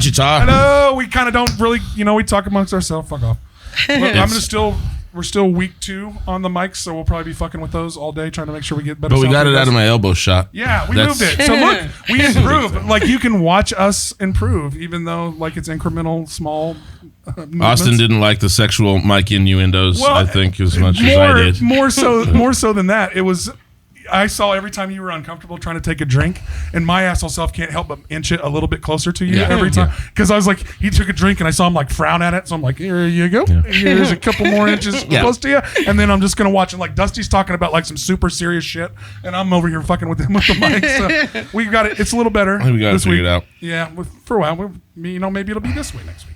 Wichita. I know we kind of don't really, we talk amongst ourselves. Fuck off. We're still week 2 on the mics, so we'll probably be fucking with those all day, trying to make sure we get better. But we got it out of my elbow shot. Yeah, we moved it. So look, we improved. Like you can watch us improve, even though like it's incremental, small. Austin didn't like the sexual mic innuendos, I think, as much as I did. More so than that. It was. I saw every time you were uncomfortable trying to take a drink, and my asshole self can't help but inch it a little bit closer to you every time. Because I was like, he took a drink, and I saw him like frown at it, so I'm like, here you go. Yeah. Here's a couple more inches close to you, and then I'm just gonna watch it. Like Dusty's talking about like some super serious shit, and I'm over here fucking with him with the mic. So we got it. It's a little better. We got it figured out. Yeah, for a while. Maybe it'll be this way next week.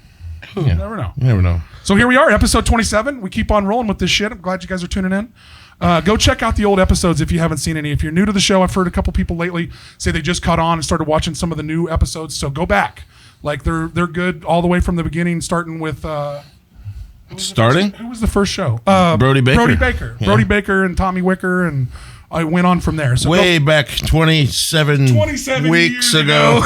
You never know. You never know. So here we are, episode 27. We keep on rolling with this shit. I'm glad you guys are tuning in. Go check out the old episodes if you haven't seen any. If you're new to the show, I've heard a couple people lately say they just caught on and started watching some of the new episodes. So go back. Like they're good all the way from the beginning, starting with who was the first show? Brody Baker. Brody Baker. Yeah. Brody Baker and Tommy Wicker, and I went on from there. So way back 27 weeks ago.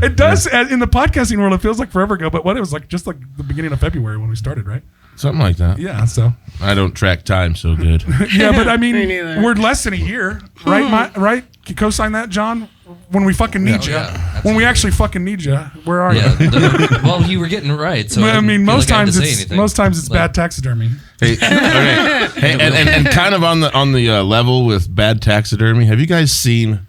It does in the podcasting world. It feels like forever ago, but it was like just like the beginning of February when we started, right? Something like that. Yeah, so I don't track time so good. Yeah, but I mean, we're less than a year, right? Right? Can you co-sign that, John? When we fucking need you, when we actually fucking need you, where are you? Well, you were getting it right. So I mean, most times it's bad taxidermy. Hey, okay. Hey, and kind of on the level with bad taxidermy. Have you guys seen?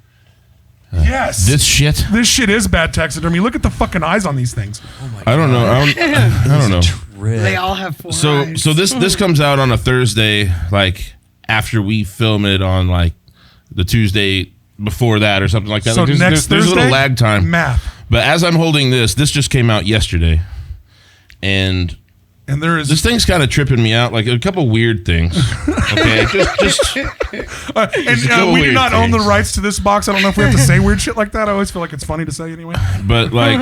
Yes. This shit. This shit is bad taxidermy. Look at the fucking eyes on these things. Oh my God. I don't know. I don't know. They all have 4 eyes. So this comes out on a Thursday, like after we film it on like the Tuesday before that or something like that. So like there's a little lag time. Math. But as I'm holding this just came out yesterday, and there is this thing's kind of tripping me out. Like a couple weird things. Okay, just we do not own the rights to this box. I don't know if we have to say weird shit like that. I always feel like it's funny to say anyway. But like,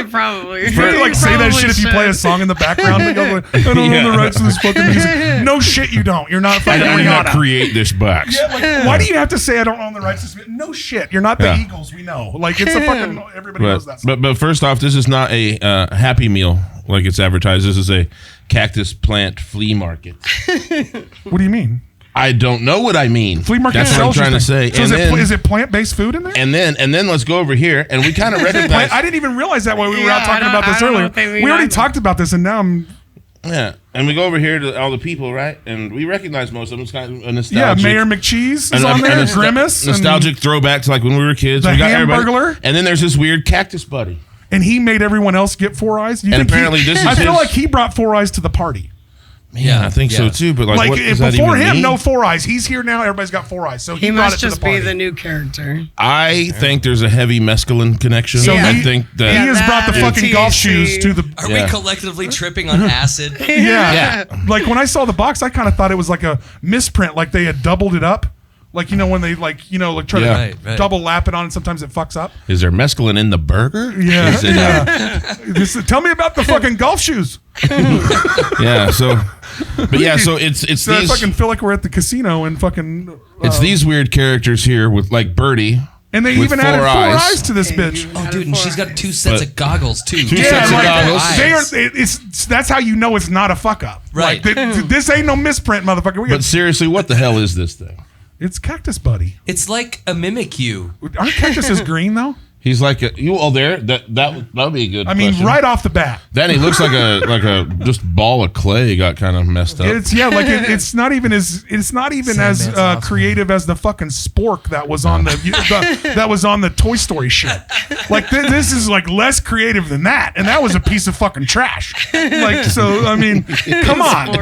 probably. You have to like say that shit if you play a song in the background. Like, I don't own the rights to this fucking music. No shit, you don't. You're not fucking I did not create this box. Yeah, like, why do you have to say I don't own the rights to this? No shit. You're not the Eagles. We know. Like it's a fucking. Everybody knows that. But first off, this is not a Happy Meal like it's advertised. This is a cactus plant flea market. What do you mean? I don't know what I mean. Flea market. That's what I'm trying to say. So is it plant-based food in there? And then let's go over here, and we kind of recognize. I didn't even realize that while we were out talking about this earlier. We already talked about this, and now I'm. Yeah, and we go over here to all the people, right? And we recognize most of them. It's kind of a nostalgic. Yeah, Mayor McCheese is on there. Grimace. Nostalgic throwback to like when we were kids. The we got Hamburglar. And then there's this weird cactus buddy. And he made everyone else get 4 eyes. And apparently this is I feel like he brought 4 eyes to the party. Man, I think so too. But like what does that before even him, mean? no 4 eyes. He's here now. Everybody's got 4 eyes. So he must just be the new character. I think there's a heavy mescaline connection. So I think that he has brought the fucking golf shoes to the. Are we collectively tripping on acid? Yeah. Like when I saw the box, I kind of thought it was like a misprint, like they had doubled it up. Like, when they try to double lap it on, and sometimes it fucks up. Is there mescaline in the burger? Yeah. Tell me about the fucking golf shoes. Yeah. So it's so these. I fucking feel like we're at the casino and fucking. It's these weird characters here with like Birdie. And they even added 4 eyes to this bitch. Oh, dude, and she's got 2 sets of goggles too. 2 sets of goggles. That's how you know it's not a fuck up. Right. Like, this ain't no misprint, motherfucker. But seriously, what the hell is this thing? It's Cactus Buddy. It's like a Mimikyu. Aren't cactuses green though? He's like that would be a good. I mean, question. right off the bat. Then he looks like a just ball of clay got kind of messed up. It's not even as creative as the fucking spork that was on the Toy Story shit. Like this is like less creative than that, and that was a piece of fucking trash. Like so, I mean, come on.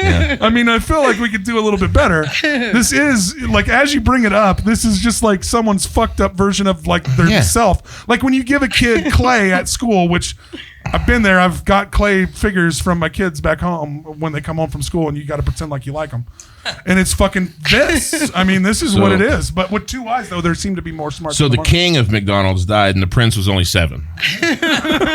Yeah. I mean, I feel like we could do a little bit better. This is like as you bring it up, this is just like someone's fucked up version of like their self. Like when you give a kid clay at school, which I've been there. I've got clay figures from my kids back home when they come home from school, and you got to pretend like you like them. And it's fucking this. I mean, this is what it is. But with 2 eyes, though, there seem to be more smart. So the king of McDonald's died, and the prince was only 7,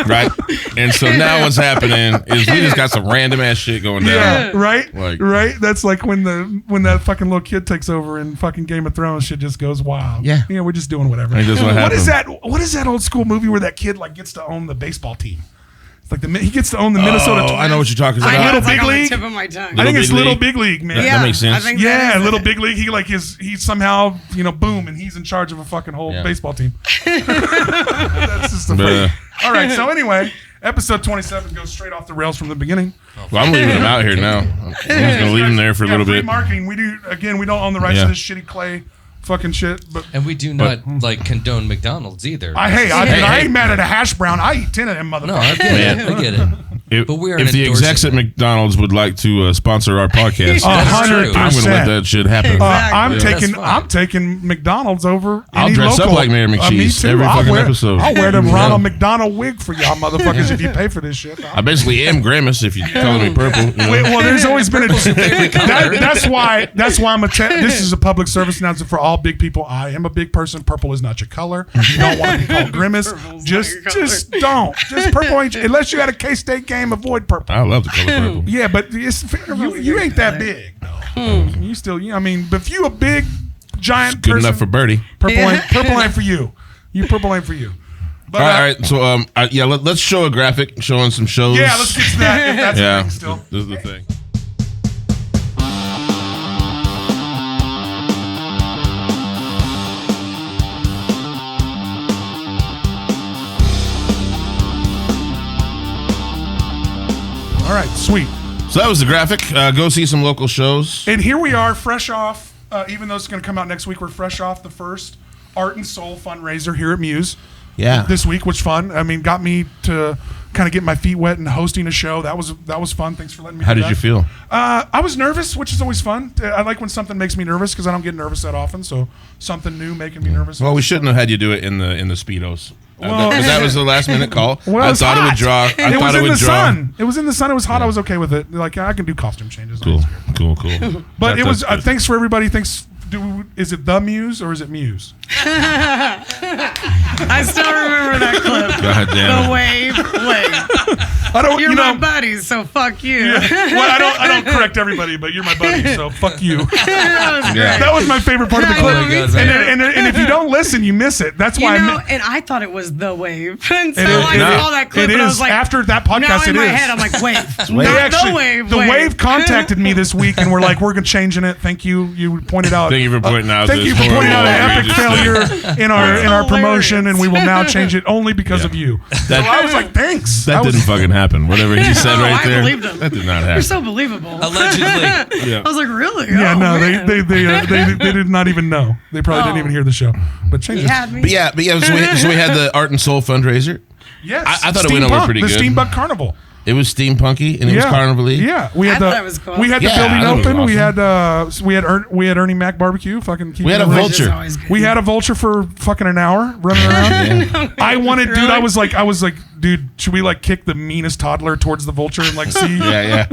right? And so now what's happening is we just got some random ass shit going down. Yeah, right, Like- right. That's like when that fucking little kid takes over in fucking Game of Thrones, shit just goes wild. Yeah. We're just doing whatever. I think that's what What is happened. that? What is that old school movie where that kid like gets to own the baseball team? It's like he gets to own the Minnesota Twins. I know what you're talking I about. know, Little it's like Big on the League? tip of my tongue. I think it's Big Little League? Big League, man. That makes sense. I think Yeah, that is Little it. Big League. He's somehow boom, and he's in charge of a fucking whole baseball team. That's just the thing. All right. So anyway, episode 27 goes straight off the rails from the beginning. Well, I'm leaving him out here now. I'm just gonna leave him there for a little free bit. marketing. We don't own the rights Yeah. to this shitty clay fucking shit. But And we do not like condone McDonald's either. I ain't mad at a hash brown. I eat 10 of them motherfuckers. No, I get Man. it. I get it. But we are if the endorsing execs at it. McDonald's would like to sponsor our podcast, That's true. I'm going to let that shit happen. I'm Exactly. taking That's fine. I'm taking McDonald's over. I'll any dress up local. like Mayor McCheese Me too. every fucking episode. I'll wear the Yeah. Ronald McDonald wig for y'all motherfuckers if you pay for this shit. I basically am Grimace if you're calling me purple. You know? Wait, well, there's always been that's why I'm this is a public service announcement for all big people. I am a big person. Purple is not your color. You don't want to be called Grimace. Purple's not Just your color. don't. Just purple ain't unless you got a K-State game. Avoid purple. I love the color purple. Yeah, but you ain't that big. though. You still, I mean, but if you a big giant Good person, enough for Birdie. purple ain't for you. Purple ain't for you. But, All right, so let's show a graphic showing some shows. Yeah, let's get to that. If that's Yeah, the thing still. this is the thing. All right, sweet. So that was the graphic. Go see some local shows. And here we are, fresh off. Even though it's going to come out next week, we're fresh off the first Art and Soul fundraiser here at Muse. Yeah. This week, which fun. I mean, got me to kind of get my feet wet and hosting a show. That was fun. Thanks for letting me. How do did that. you feel? I was nervous, which is always fun. I like when something makes me nervous because I don't get nervous that often. So something new making me nervous. Well, we shouldn't have had you do it in the Speedos. Well- but that was the last minute call. Well, I it's thought it hot. would draw. I It thought was it in would the draw. sun. It was in the sun. It was hot. I was okay with it. Like I can do costume changes. Cool. But That- it was. that's good. Thanks for everybody. Thanks. Is it the Muse or is it Muse? I still remember that clip. God damn The it. wave. I don't. You're you know, my buddy, so fuck you. well, I don't correct everybody, but you're my buddy, so fuck you. That was Yeah. great. That was my favorite part of the I clip. know, me God, too. man. And if you don't listen, you miss it. That's why You I know, mi- and I thought it was the wave. And so It is- I no, saw that clip it and I is. was like, After that podcast, now in it my is. head, I'm like, wave. They Not actually, the wave. the wave contacted me this week and we're like, we're gonna changing it. Thank you. You pointed out. Thank you for pointing out Thank this you for pointing out an horrible, epic outrageous failure in our That's promotion, and we will now hilarious. change it only because of you. That- so I was like, thanks. That was, didn't fucking happen. Whatever he said No, right I there. believed him. That did not You're happen. so believable. Allegedly. I was like, really? Yeah, Oh, no, man. they did not even know. They probably didn't Oh. even hear the show. But change He it. had me. But yeah. So we had the Art and Soul fundraiser. Yes, I thought it went over Steampunk, pretty the good. Steampunk Carnival. It was steampunky and it was carnival-y. Yeah, we had I thought it was cool. we had Yeah, the I building thought it was open. awesome. We had Ernie Mac barbecue. Fucking keep We had it a alive. Which is vulture. always good. We had a vulture for fucking an hour running around. I wanted, dude. Really? I was like, dude, should we like kick the meanest toddler towards the vulture and like see, Yeah.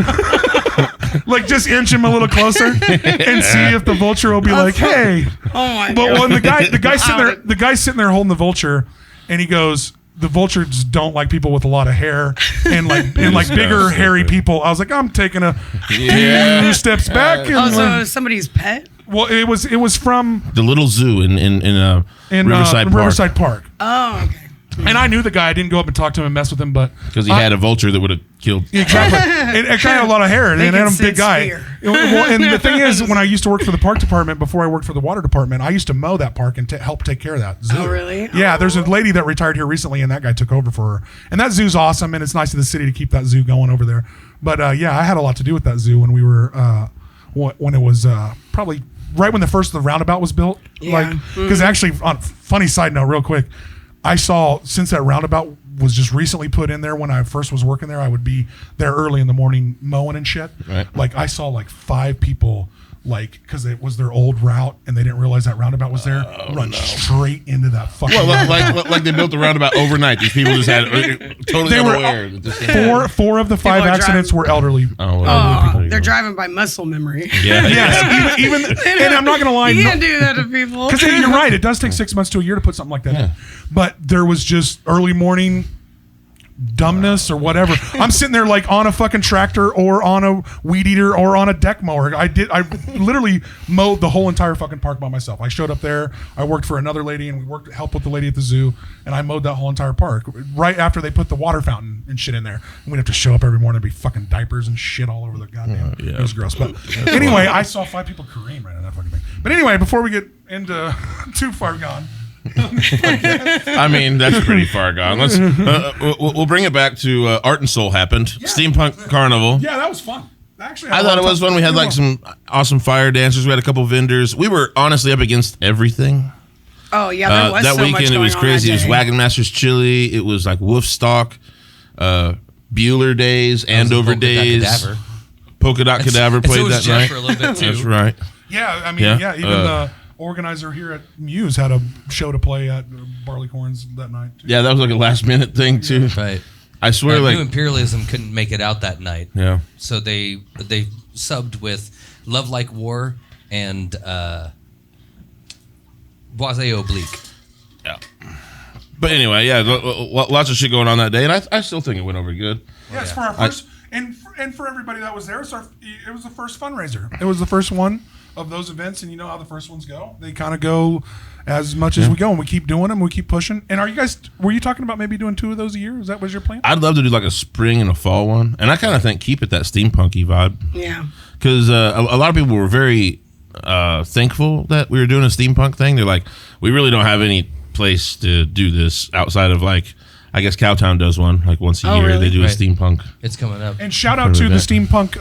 like just inch him a little closer and see if the vulture will be like, hey. Oh my But god. when the guy's sitting there holding the vulture, and he goes, the vultures don't like people with a lot of hair and like bigger hairy people. I was like, I'm taking a few steps back. And Oh, so it was somebody's pet? well, it was from The little zoo in Riverside Park. Riverside Park. Oh, okay. And I knew the guy. I didn't go up and talk to him and mess with him, but Because he had a vulture that would have killed. exactly. It guy had a lot of hair, and They I'm can a big sense guy. fear. Well, and the thing is, when I used to work for the park department before I worked for the water department, I used to mow that park and help take care of that zoo. Oh, really? Yeah, there's a lady that retired here recently, and that guy took over for her. And that zoo's awesome, and it's nice of the city to keep that zoo going over there. But yeah, I had a lot to do with that zoo when we were when it was probably right when the roundabout was built. Yeah. Like, because actually, on funny side note, real quick. I saw, since that roundabout was just recently put in there when I first was working there, I would be there early in the morning mowing and shit. Right. Like I saw like 5 people like, because it was their old route and they didn't realize that roundabout was there, run straight into that fucking. Well, like they built the roundabout overnight. These people just had totally They were- unaware. that this- Four of the 5 are accidents were elderly. They're driving by muscle memory. Yeah. Yes, even and I'm not gonna lie, You can't do that to people. because you're right. It does take 6 months to a year to put something like that in. But there was just early morning dumbness or whatever. I'm sitting there like on a fucking tractor or on a weed eater or on a deck mower. I literally mowed the whole entire fucking park by myself. I showed up there. I worked for another lady and we helped with the lady at the zoo, and I mowed that whole entire park right after they put the water fountain and shit in there. And we'd have to show up every morning and be fucking diapers and shit all over the goddamn. It was gross. But anyway, I saw 5 people careen right on that fucking thing. But anyway, before we get into too far gone. I mean, that's pretty far gone. Let's we'll bring it back to Art and Soul happened. Steampunk Carnival. Yeah, that was fun. Actually, I thought it was fun. We had like some awesome fire dancers. We had a couple vendors. We were honestly up against everything. Oh yeah, there was that so much weekend. It going was on crazy. that It was day. Wagon Master's Chili. It was like Wolfstock, Bueller Days, Andover Days. Polka Dot Cadaver played so was that Jeff night. for a little bit too. That's right. Yeah, I mean, Yeah, even the organizer here at Muse had a show to play at Barleycorns that night. Too. Yeah, that was like a last minute thing too. Right. I swear, New like Imperialism couldn't make it out that night. yeah. So they subbed with Love Like War and Boise Oblique. Yeah. But anyway, yeah, lots of shit going on that day, and I still think it went over good. Yeah, it's for our first, and for everybody that was there, it was the first fundraiser. It was the first one of those events, and you know how the first ones go. They kind of go as much as we go, and we keep doing them, we keep pushing. And were you talking about maybe doing 2 of those a year? Is that was your plan? I'd love to do like a spring and a fall one, and I kind of think keep it that steampunky vibe. Yeah. Because a lot of people were very thankful that we were doing a steampunk thing. They're like, we really don't have any place to do this outside of like, I guess Cowtown does one like once a year. really? They do a Right. steampunk. It's coming up. And shout out to the steampunk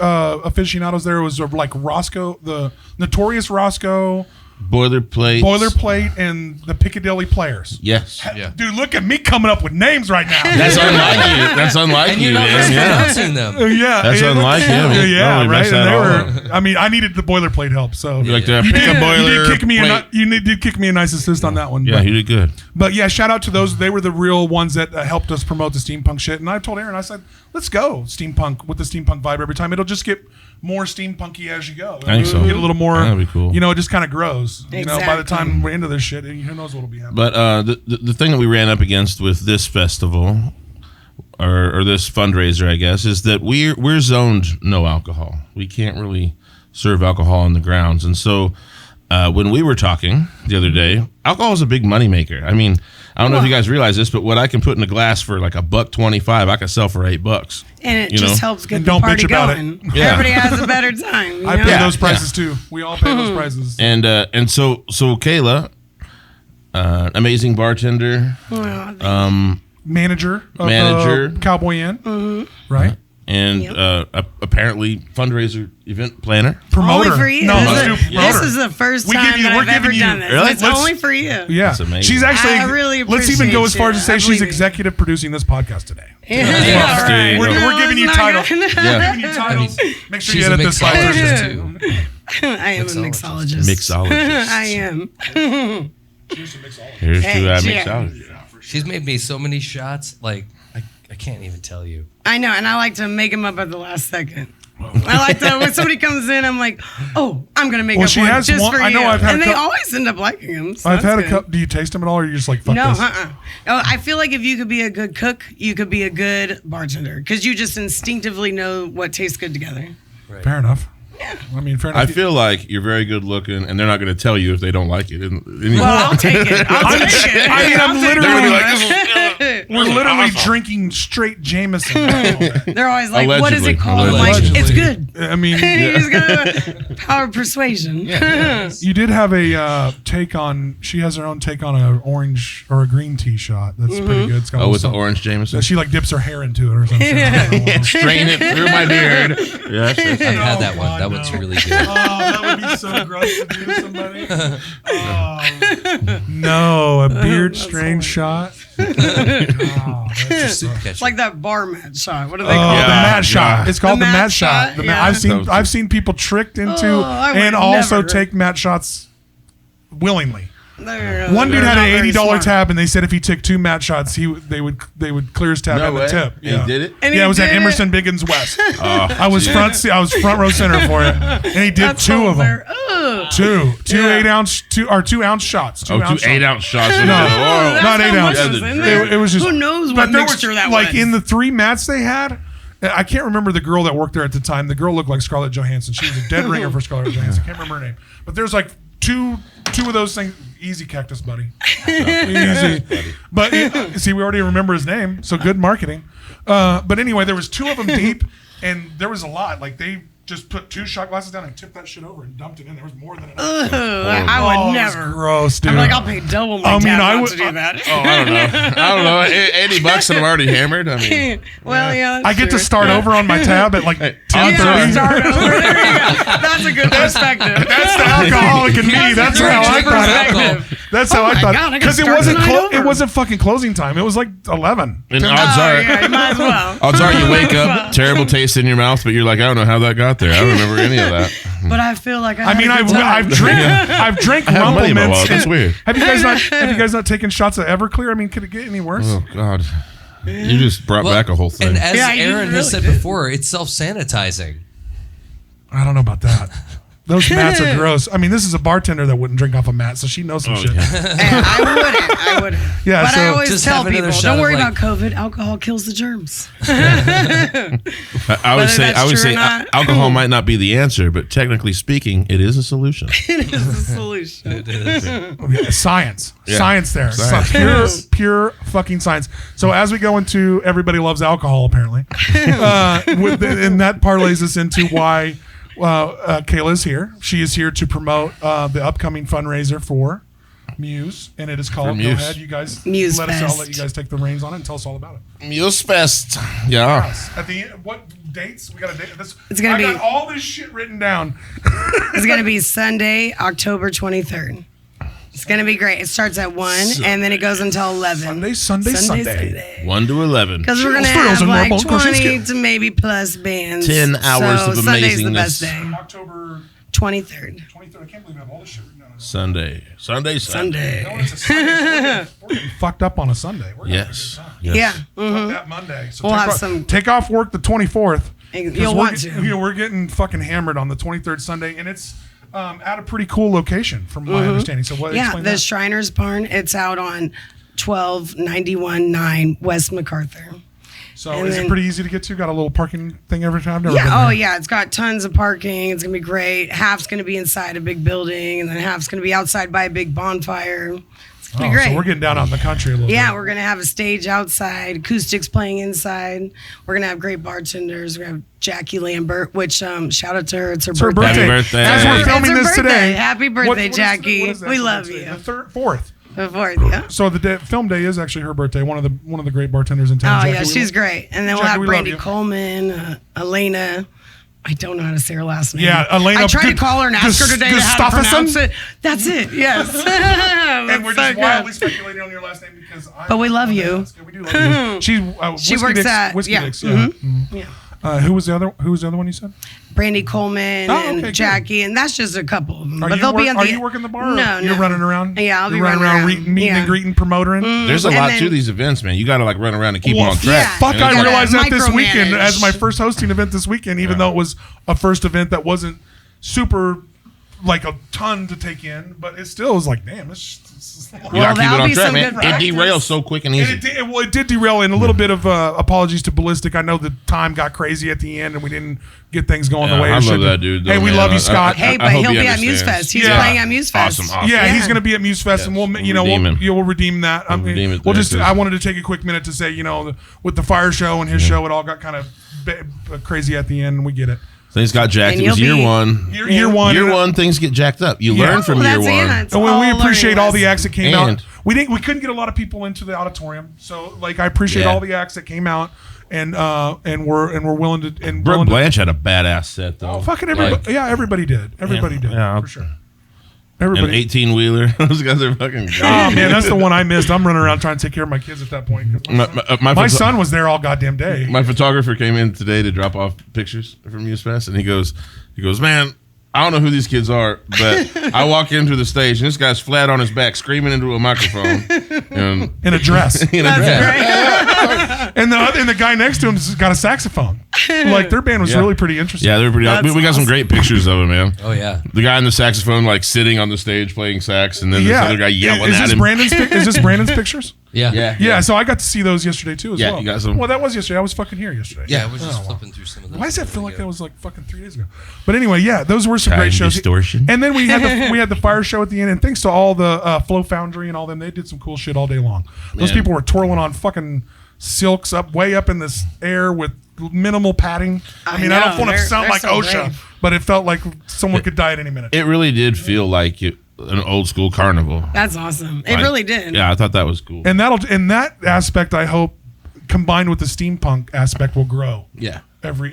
aficionados. There was like Roscoe, the notorious Roscoe, Boilerplate, and the Piccadilly Players. Yes. Yeah. Dude, look at me coming up with names right now. That's unlike you. That's unlike And you, you're not man. Yeah. mispronouncing them. Yeah, That's yeah, unlike him. Yeah, He probably right. messed And that they all were. I mean, I needed the boilerplate help. So You like to you pick did, a boiler. you did kick me. plate. You did kick me a nice assist on that one. Yeah, but, you did good. but yeah, shout out to those. They were the real ones that helped us promote the steampunk shit. And I told Aaron, I said, let's go steampunk with the steampunk vibe every time. It'll just get more steampunky as you go. I think so. Get a little more. That'd be cool. You know, it just kind of grows. You know, by the Exactly. time we're into this shit, who knows what'll be happening. But the thing that we ran up against with this festival, or this fundraiser, I guess, is that we're zoned no alcohol. We can't really serve alcohol on the grounds, and so when we were talking the other day, alcohol is a big moneymaker. I mean, I don't know if you guys realize this, but what I can put in a glass for like $1.25, I can sell for $8. And it You just know? helps get And the don't party bitch about going. it. Yeah. Everybody has a better time. You I know? pay Yeah, those prices too. We all pay those prices. And so Kayla, amazing bartender, Manager of Manager. Cowboy Inn, right? and apparently fundraiser event planner. Promoter. Only for you. No, this, let's is, do promoter. this is the first We give time you- that we're I've ever giving you- done this. Really? It's Let's- only for you. Yeah, That's amazing. she's actually. I really let's even go as far as to say appreciate she's you. executive producing this podcast today. Yeah, there you We're, go. we're giving you it's not titles. good. Yeah. Giving you titles. Make sure you She's a edit this slide. mixologist too. too. I am a Mixologist. mixologist. Mixologist. I am. Here's Hey, to cheers. mixologist. She's made me so many shots, like I can't even tell you. I know, and I like to make them up at the last second. I like to when somebody comes in, I'm like, oh, I'm gonna make Well, up she one has just one- for I know you, I've had and a they cou- always end up liking them. So I've had a that's cup. Do you taste them at all, or are you just like fuck No, this? Oh, I feel like if you could be a good cook, you could be a good bartender because you just instinctively know what tastes good together. Fair enough. I mean, fair enough. I feel like you're very good looking, and they're not going to tell you if they don't like it. Well, I'll take it. I'll take it. I mean, I'm I'll take literally it. like, we're literally drinking straight Jameson. They're always like, "What is it Allegedly. called?" I'm like, Allegedly. "It's good." I mean, You just gotta power of persuasion. you did have a take on. She has her own take on an orange or a green tea shot. That's pretty good. It's got a Oh, little with the something- orange Jameson? She like dips her hair into it or something. Strain it through my beard. Yes. I've had that one. God, That one's no. really good. Oh, that would be so gross to do to somebody. Oh. No, a beard strain shot. Oh, that's Soup just- catcher. Like that bar mat shot. What do they Oh, call the Yeah, mat shot. yeah. It's called the The mat mat shot. shot, The yeah. I've seen people tricked into I would and also never. take mat shots willingly. They're One dude they're had not an very $80 smart. tab, and they said if he took 2 mat shots, they would clear his tab No and way. the tip. And he did it? And Yeah, he it was at did Emerson Biggins West. Oh, I was front row center for it, and he did That's 2 of them. hilarious. Ugh. Two Yeah. 8-ounce, 2-ounce shots. 2 Oh, ounce 2 8-ounce shots. No, That's not how 8 much ounces. was in there. It was just Who knows but what there mixture was, that like was. in the 3 mats they had. I can't remember the girl that worked there at the time. The girl looked like Scarlett Johansson. She was a dead ringer for Scarlett Johansson. I can't remember her name. But there's like two of those things. Easy, Cactus buddy. Easy. But see, we already remember his name, so good marketing. But anyway, there was 2 of them deep, and there was a lot. Like they just put 2 shot glasses down and tipped that shit over and dumped it in. There was more than enough. Ugh, I Oh, would it was never. gross, dude. I'm like, I'll pay double my I mean, tab I not would- to do that. Oh, I don't know. $80 and I'm already hammered. I mean, Well, yeah. I get to start over on my tab at like Hey, 10:30. Start over. There you go. That's a good perspective. That's the alcoholic in me. That's how I thought it. Perspective. That's how Oh I my thought God, I because could it start wasn't tonight over. it wasn't fucking closing time. It was like 11. and 10. odds Oh, are, yeah, you might as well. odds are you wake up, terrible taste in your mouth, but you're like, I don't know how that got there. I don't remember any of that. But I feel like I mean, I've drank I have Rumple money in my Mints. wallet. That's weird. Have you guys not taken shots of Everclear? I mean, could it get any worse? Oh God, you just brought back a whole thing. And as Yeah, you Aaron has said really did. before, it's self-sanitizing. I don't know about that. Those mats are gross. I mean, this is a bartender that wouldn't drink off a mat, so she knows some shit. yeah. I wouldn't. Yeah, But I so always Just tell have another people, shot don't of, worry like- about COVID. Alcohol kills the germs. I would Whether say, that's I would true say, or not. alcohol might not be the answer, but technically speaking, it is a solution. It is a solution. yeah, science. Yeah. Science there. Science. Pure fucking science. So as we go into Everybody Loves Alcohol, apparently, and that parlays us into why Kayla is here. She is here to promote the upcoming fundraiser for Muse, and it is called, go Muse. ahead, you guys. Muse I'll let Fest. you guys take the reins on it and tell us all about it. MuseFest. Yeah. At the end, what dates? We got a date. It's gonna I be- got all this shit written down. It's going to be Sunday, October 23rd. It's going to be great. It starts at 1 and then it goes until 11. Sunday. 1 to 11. Because we're going to Thrills have and like rumble, 20 to maybe plus bands. 10 hours so of Sunday's the amazingness. best day. October 23rd. 23rd. I can't believe I have all this shit written down. Sunday. No, it's a Sunday. So we're getting fucked up on a Sunday. We're gonna have a Yes. good time. Yes. Yeah. Fuck that Monday. So We'll take have off, some- take off work the 24th. 'cause You'll we're want get- to. You know, we're getting fucking hammered on the 23rd Sunday, and it's at a pretty cool location from my understanding. So what? Yeah, Explain the that. Shriners Barn. It's out on 1291-9 West MacArthur. So and is it then- pretty easy to get to? Got a little parking thing every time? Yeah. Oh, yeah. It's got tons of parking. It's gonna be great. Half's gonna be inside a big building, and then half's gonna be outside by a big bonfire. It's gonna be great. So we're getting down out in the country a little Yeah, bit. we're gonna have a stage outside, acoustics playing inside. We're gonna have great bartenders. We're gonna have Jackie Lambert, which shout out to her. It's her It's her birthday. birthday. Happy birthday. As we're It's filming her this birthday. today. Happy birthday, what is Jackie. what is that We today? love Today? you. The 4th. Before, yeah. So the film day is actually her birthday. One of the great bartenders in town. Oh Jackie, yeah, we she's love- great. And then we'll Jackie, have we love Brandy you. Coleman, Elena. I don't know how to say her last name. Yeah, Elena I tried to call her and ask her today how to Gustafsson? pronounce it. That's it. Yes. And we're That's so just wildly good. speculating on your last name because But we love you. We do love you. She She works at- Whiskey yeah. Dicks. Yeah. Yeah. Who was the other one you said? Brandy Coleman Oh, okay, and good. Jackie, and that's just a couple of them. Are But you they'll be on are the. you working the bar? Or No, you're no. running around. Yeah, I'll be You're running running around, around. meeting Yeah. and greeting, promoting. There's a And lot then- to these events, man. You got to like run around and keep Well, them on track. yeah. Fuck, And I it's like- realized that this micromanage. weekend as my first hosting event this weekend, even though it was a first event that wasn't super like a ton to take in, but it still was like, damn, this You Well, gotta keep it that'll on be track, some man. good It practice. derails so quick and And easy. it did derail, and a little bit of apologies to Ballistic. I know the time got crazy at the end, and we didn't get things going Yeah, the way I it love should. that dude, though, Hey, we man. love you, I- Scott. Hey, I but hope he'll he be at understands. MuseFest. He's Yeah. playing at MuseFest. Awesome. Yeah, Yeah. he's going to be at Muse Fest, and we'll redeem him. we'll redeem that. I We'll mean, redeem it we'll there, just. too. I wanted to take a quick minute to say, with the fire show and his show, it all got kind of crazy at the end. And we get it. Things got jacked. And It was you'll year be- one. Year one. Year one, things get jacked up. You Yeah. learn from Well, year that's it. one. It's And we all appreciate learning all the lessons. acts that came And- out. We couldn't get a lot of people into the auditorium, so like I appreciate Yeah. all the acts that came out, and we're willing to and Brooke willing to. Blanche had a badass set, though. Fucking everybody, Like, everybody did. Everybody did yeah, for sure. Everybody. An 18-wheeler. Those guys are fucking great. Oh man, that's the one I missed. I'm running around trying to take care of my kids at that point. My son was there all goddamn day. My photographer came in today to drop off pictures from Muse Fest, and he goes, man, I don't know who these kids are, but I walk into the stage and this guy's flat on his back screaming into a microphone. In a dress. And the guy next to him's got a saxophone. Like their band was really pretty interesting. Yeah, they're pretty awesome. We got some great pictures of it, man. Oh, yeah. The guy on the saxophone like sitting on the stage playing sax, and then this other guy yelling at him. Is this Brandon's pictures? Yeah. So I got to see those yesterday too as well. Yeah, you got some. Well, that was yesterday. I was fucking here yesterday. Yeah, I was just flipping through some of those. Why does that feel like that was like fucking 3 days ago? But anyway, yeah, those were some Time great shows. distortion. And then we had the fire show at the end, and thanks to all the Flow Foundry and all them, they did some cool shit all day long. Those people were twirling on fucking silks way up in this air with minimal padding. I mean, I don't want to sound like OSHA, but it felt like someone could die at any minute. It really did feel like an old school carnival. That's awesome. It really did. Yeah, I thought that was cool. And that aspect, I hope, combined with the steampunk aspect, will grow. Yeah. Every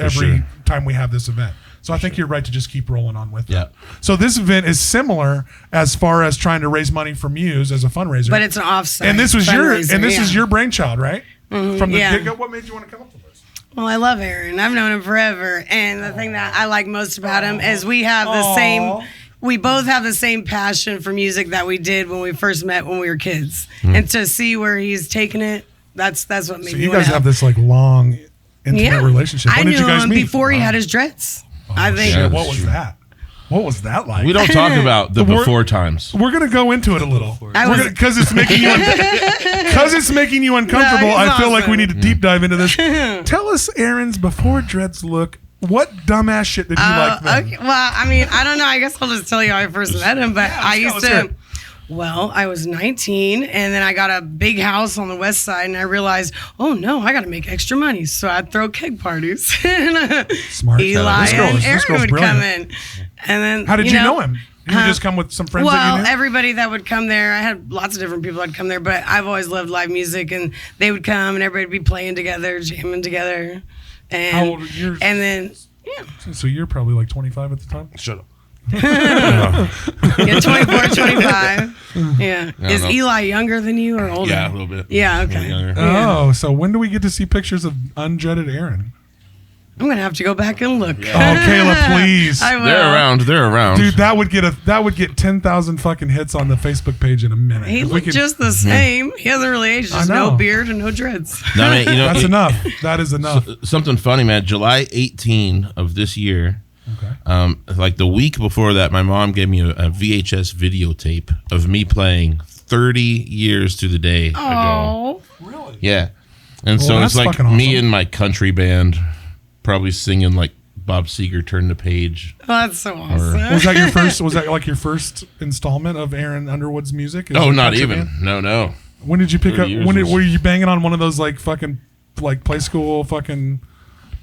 sure. time we have this event. So I think you're right to just keep rolling on with it. Yeah. So this event is similar as far as trying to raise money for Muse as a fundraiser. But it's an offsite. And this was fundraiser, is your brainchild, right? From the yeah. get-go. What made you want to come up with this? Well, I love Aaron. I've known him forever. And the thing that I like most about him is we have the same... We both have the same passion for music that we did when we first met when we were kids. And to see where he's taken it, that's what made me So you want guys to have this like long, intimate relationship. When I did knew you guys him meet? before he had his dreads. I think. Shit, what was that? What was that like? We don't talk about the before times. We're gonna go into it a little because it's making you uncomfortable. No, I feel like awesome. we need to deep dive into this. Tell us Aaron's before dreads look. What dumbass shit did you like then? Okay. Well, I mean, I don't know. I guess I'll just tell you how I first met him. But I was 19, and then I got a big house on the west side, and I realized, oh no, I got to make extra money. So I'd throw keg parties. Smart. Eli This and girl's Aaron would brilliant. come in. And then How did you know him? You would just come with some friends that you Well, knew? everybody that would come there, I had lots of different people that come there, but I've always loved live music, and they would come, and everybody would be playing together, jamming together. And, How old are you? And then, So you're probably like 25 at the time? Shut up. yeah, 24, 25. Yeah. Is know. Eli younger than you or older? Yeah, a little bit. Yeah, A little okay. younger. Oh, so when do we get to see pictures of undreaded Aaron? I'm going to have to go back and look. Oh, Kayla, please. I will. They're around. Dude, that would get 10,000 fucking hits on the Facebook page in a minute. He If we looked could- just the same. He hasn't really aged. Just I know. no beard and no dreads. No, I mean, That's enough. That is enough. Something funny, man. July 18 of this year, Okay. like the week before that, my mom gave me a VHS videotape of me playing 30 years to the day ago. Oh. Really? Yeah. And Well, so that's it's like fucking me awesome. and my country band probably singing like Bob Seger, Turn the Page. Oh, that's so awesome. Was that your first? Was that like your first installment of Aaron Underwood's music? Is Oh, it not country even. band? No. When did you pick 30 up? years When was- were you banging on one of those like fucking like play school fucking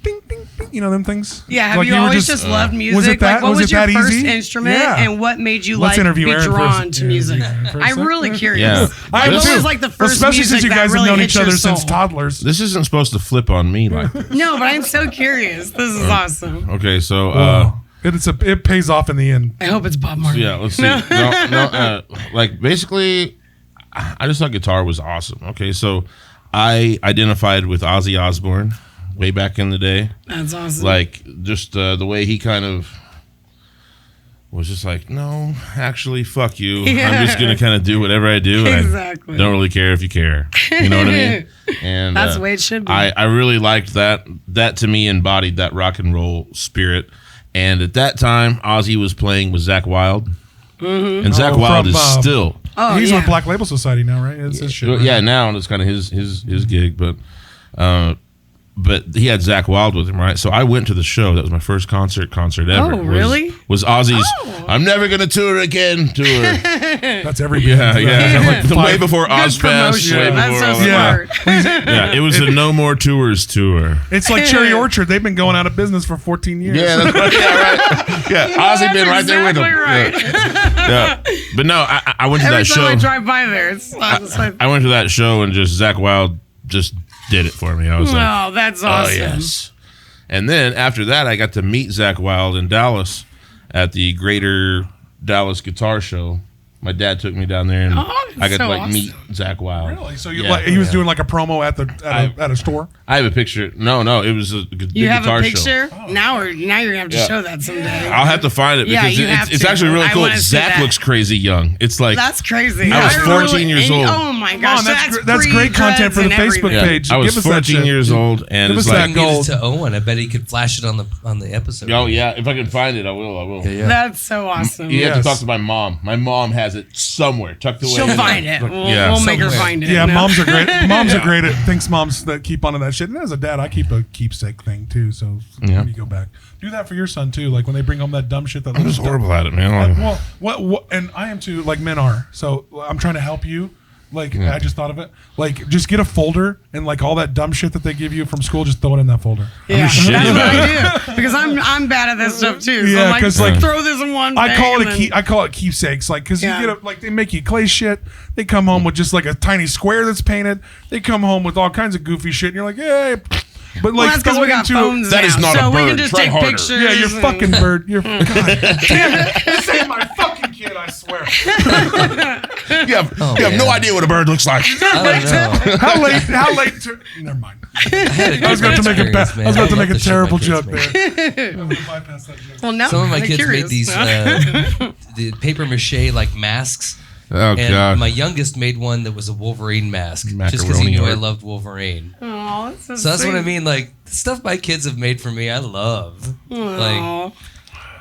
ding ding ding? You know them things? Yeah, have Like you were always just loved music? was it that- like, what was was it your that first easy? instrument, Yeah. and what made you Let's like interview be Aaron drawn first. to music? Aaron for a I'm sec. really curious. Yeah. Like, what This- was like the first Especially music since you that guys really have known hit each your other soul? since toddlers. This isn't supposed to flip on me like this. No, but I'm so curious. This is awesome. Okay, so It pays off in the end. I hope it's Bob Marley. yeah, let's see. No, like basically, I just thought guitar was awesome. Okay, so I identified with Ozzy Osbourne way back in the day. That's awesome. Like just the way he kind of was just like, no, actually, fuck you. Yeah. I'm just gonna kind of do whatever I do. And Exactly. I don't really care if you care. You know what I mean? And That's the way it should be. I really liked that. That to me embodied that rock and roll spirit. And at that time, Ozzy was playing with Zakk Wylde. Mm-hmm. And Zakk Wylde from, is still. Oh, He's yeah. with Black Label Society now, right? It's his shit. Well, right? yeah, now it's kind of his gig, but he had Zakk Wylde with him, right? So I went to the show. That was my first concert ever. Oh, really? Was Ozzy's Oh. "I'm never gonna tour again" tour? That's every Yeah, band. yeah. Like The way five- before Ozfest. promotion. Way That's before so all that. Yeah. smart. Yeah, it was a No More Tours tour. It's like Cherry Orchard. They've been going out of business for 14 years. Yeah, that's right. Yeah, right. Yeah, Ozzy been right there with him. Exactly right. Yeah. But no, I went to Every that time show. I drive by there, it's like, I went to that show and just Zakk Wylde just did it for me. I was like, oh, that's awesome. oh yes. And then after that, I got to meet Zakk Wylde in Dallas at the Greater Dallas Guitar Show. My dad took me down there, and I got to meet Zach Wild. Really? So he was doing like a promo at a store? I have a picture. No, it was a big You have guitar a picture? show. Now you're gonna have to show that someday. I'll have to find it because it's actually really cool. Zach looks crazy young. It's like that's crazy. I was 14 years old. Oh my gosh, that's great content for the Facebook page. I was 14 years old, and it's like gold to Owen. I bet he could flash it on the episode. Oh yeah, if I can find it, I will. Yeah. That's so awesome. You have to talk to my mom. My mom has it somewhere tucked away. She'll find it. We'll make her find it. Yeah, moms are great. Moms are great at thinks moms that keep onto that shit. And as a dad, I keep a keepsake thing too. So let me go back. Do that for your son too. Like when they bring home that dumb shit. I'm just horrible at it, man. Well, what? And I am too. Like men are. So I'm trying to help you. Like I just thought of it. Like just get a folder and like all that dumb shit that they give you from school, just throw it in that folder. Yeah, that's what I do because I'm bad at that stuff too. So yeah, because like throw this in one. I call it keepsakes. Like because you get like they make you clay shit. They come home with just like a tiny square that's painted. They come home with all kinds of goofy shit, and you're like, hey. But like, that's because we got phones that now, is not so a bird. we can just Try take harder. pictures. Yeah, you're fucking bird. You're God damn it. This ain't my fucking kid, I swear. You have no idea what a bird looks like. How late? Never mind. I was about to make a terrible joke there. I'm gonna bypass that joke. Well, now some of my kids made these the paper mache like masks. Oh, and God. my youngest made one that was a Wolverine mask, just because he knew I loved Wolverine. Oh, so that's what I mean. Like the stuff my kids have made for me, I love. Like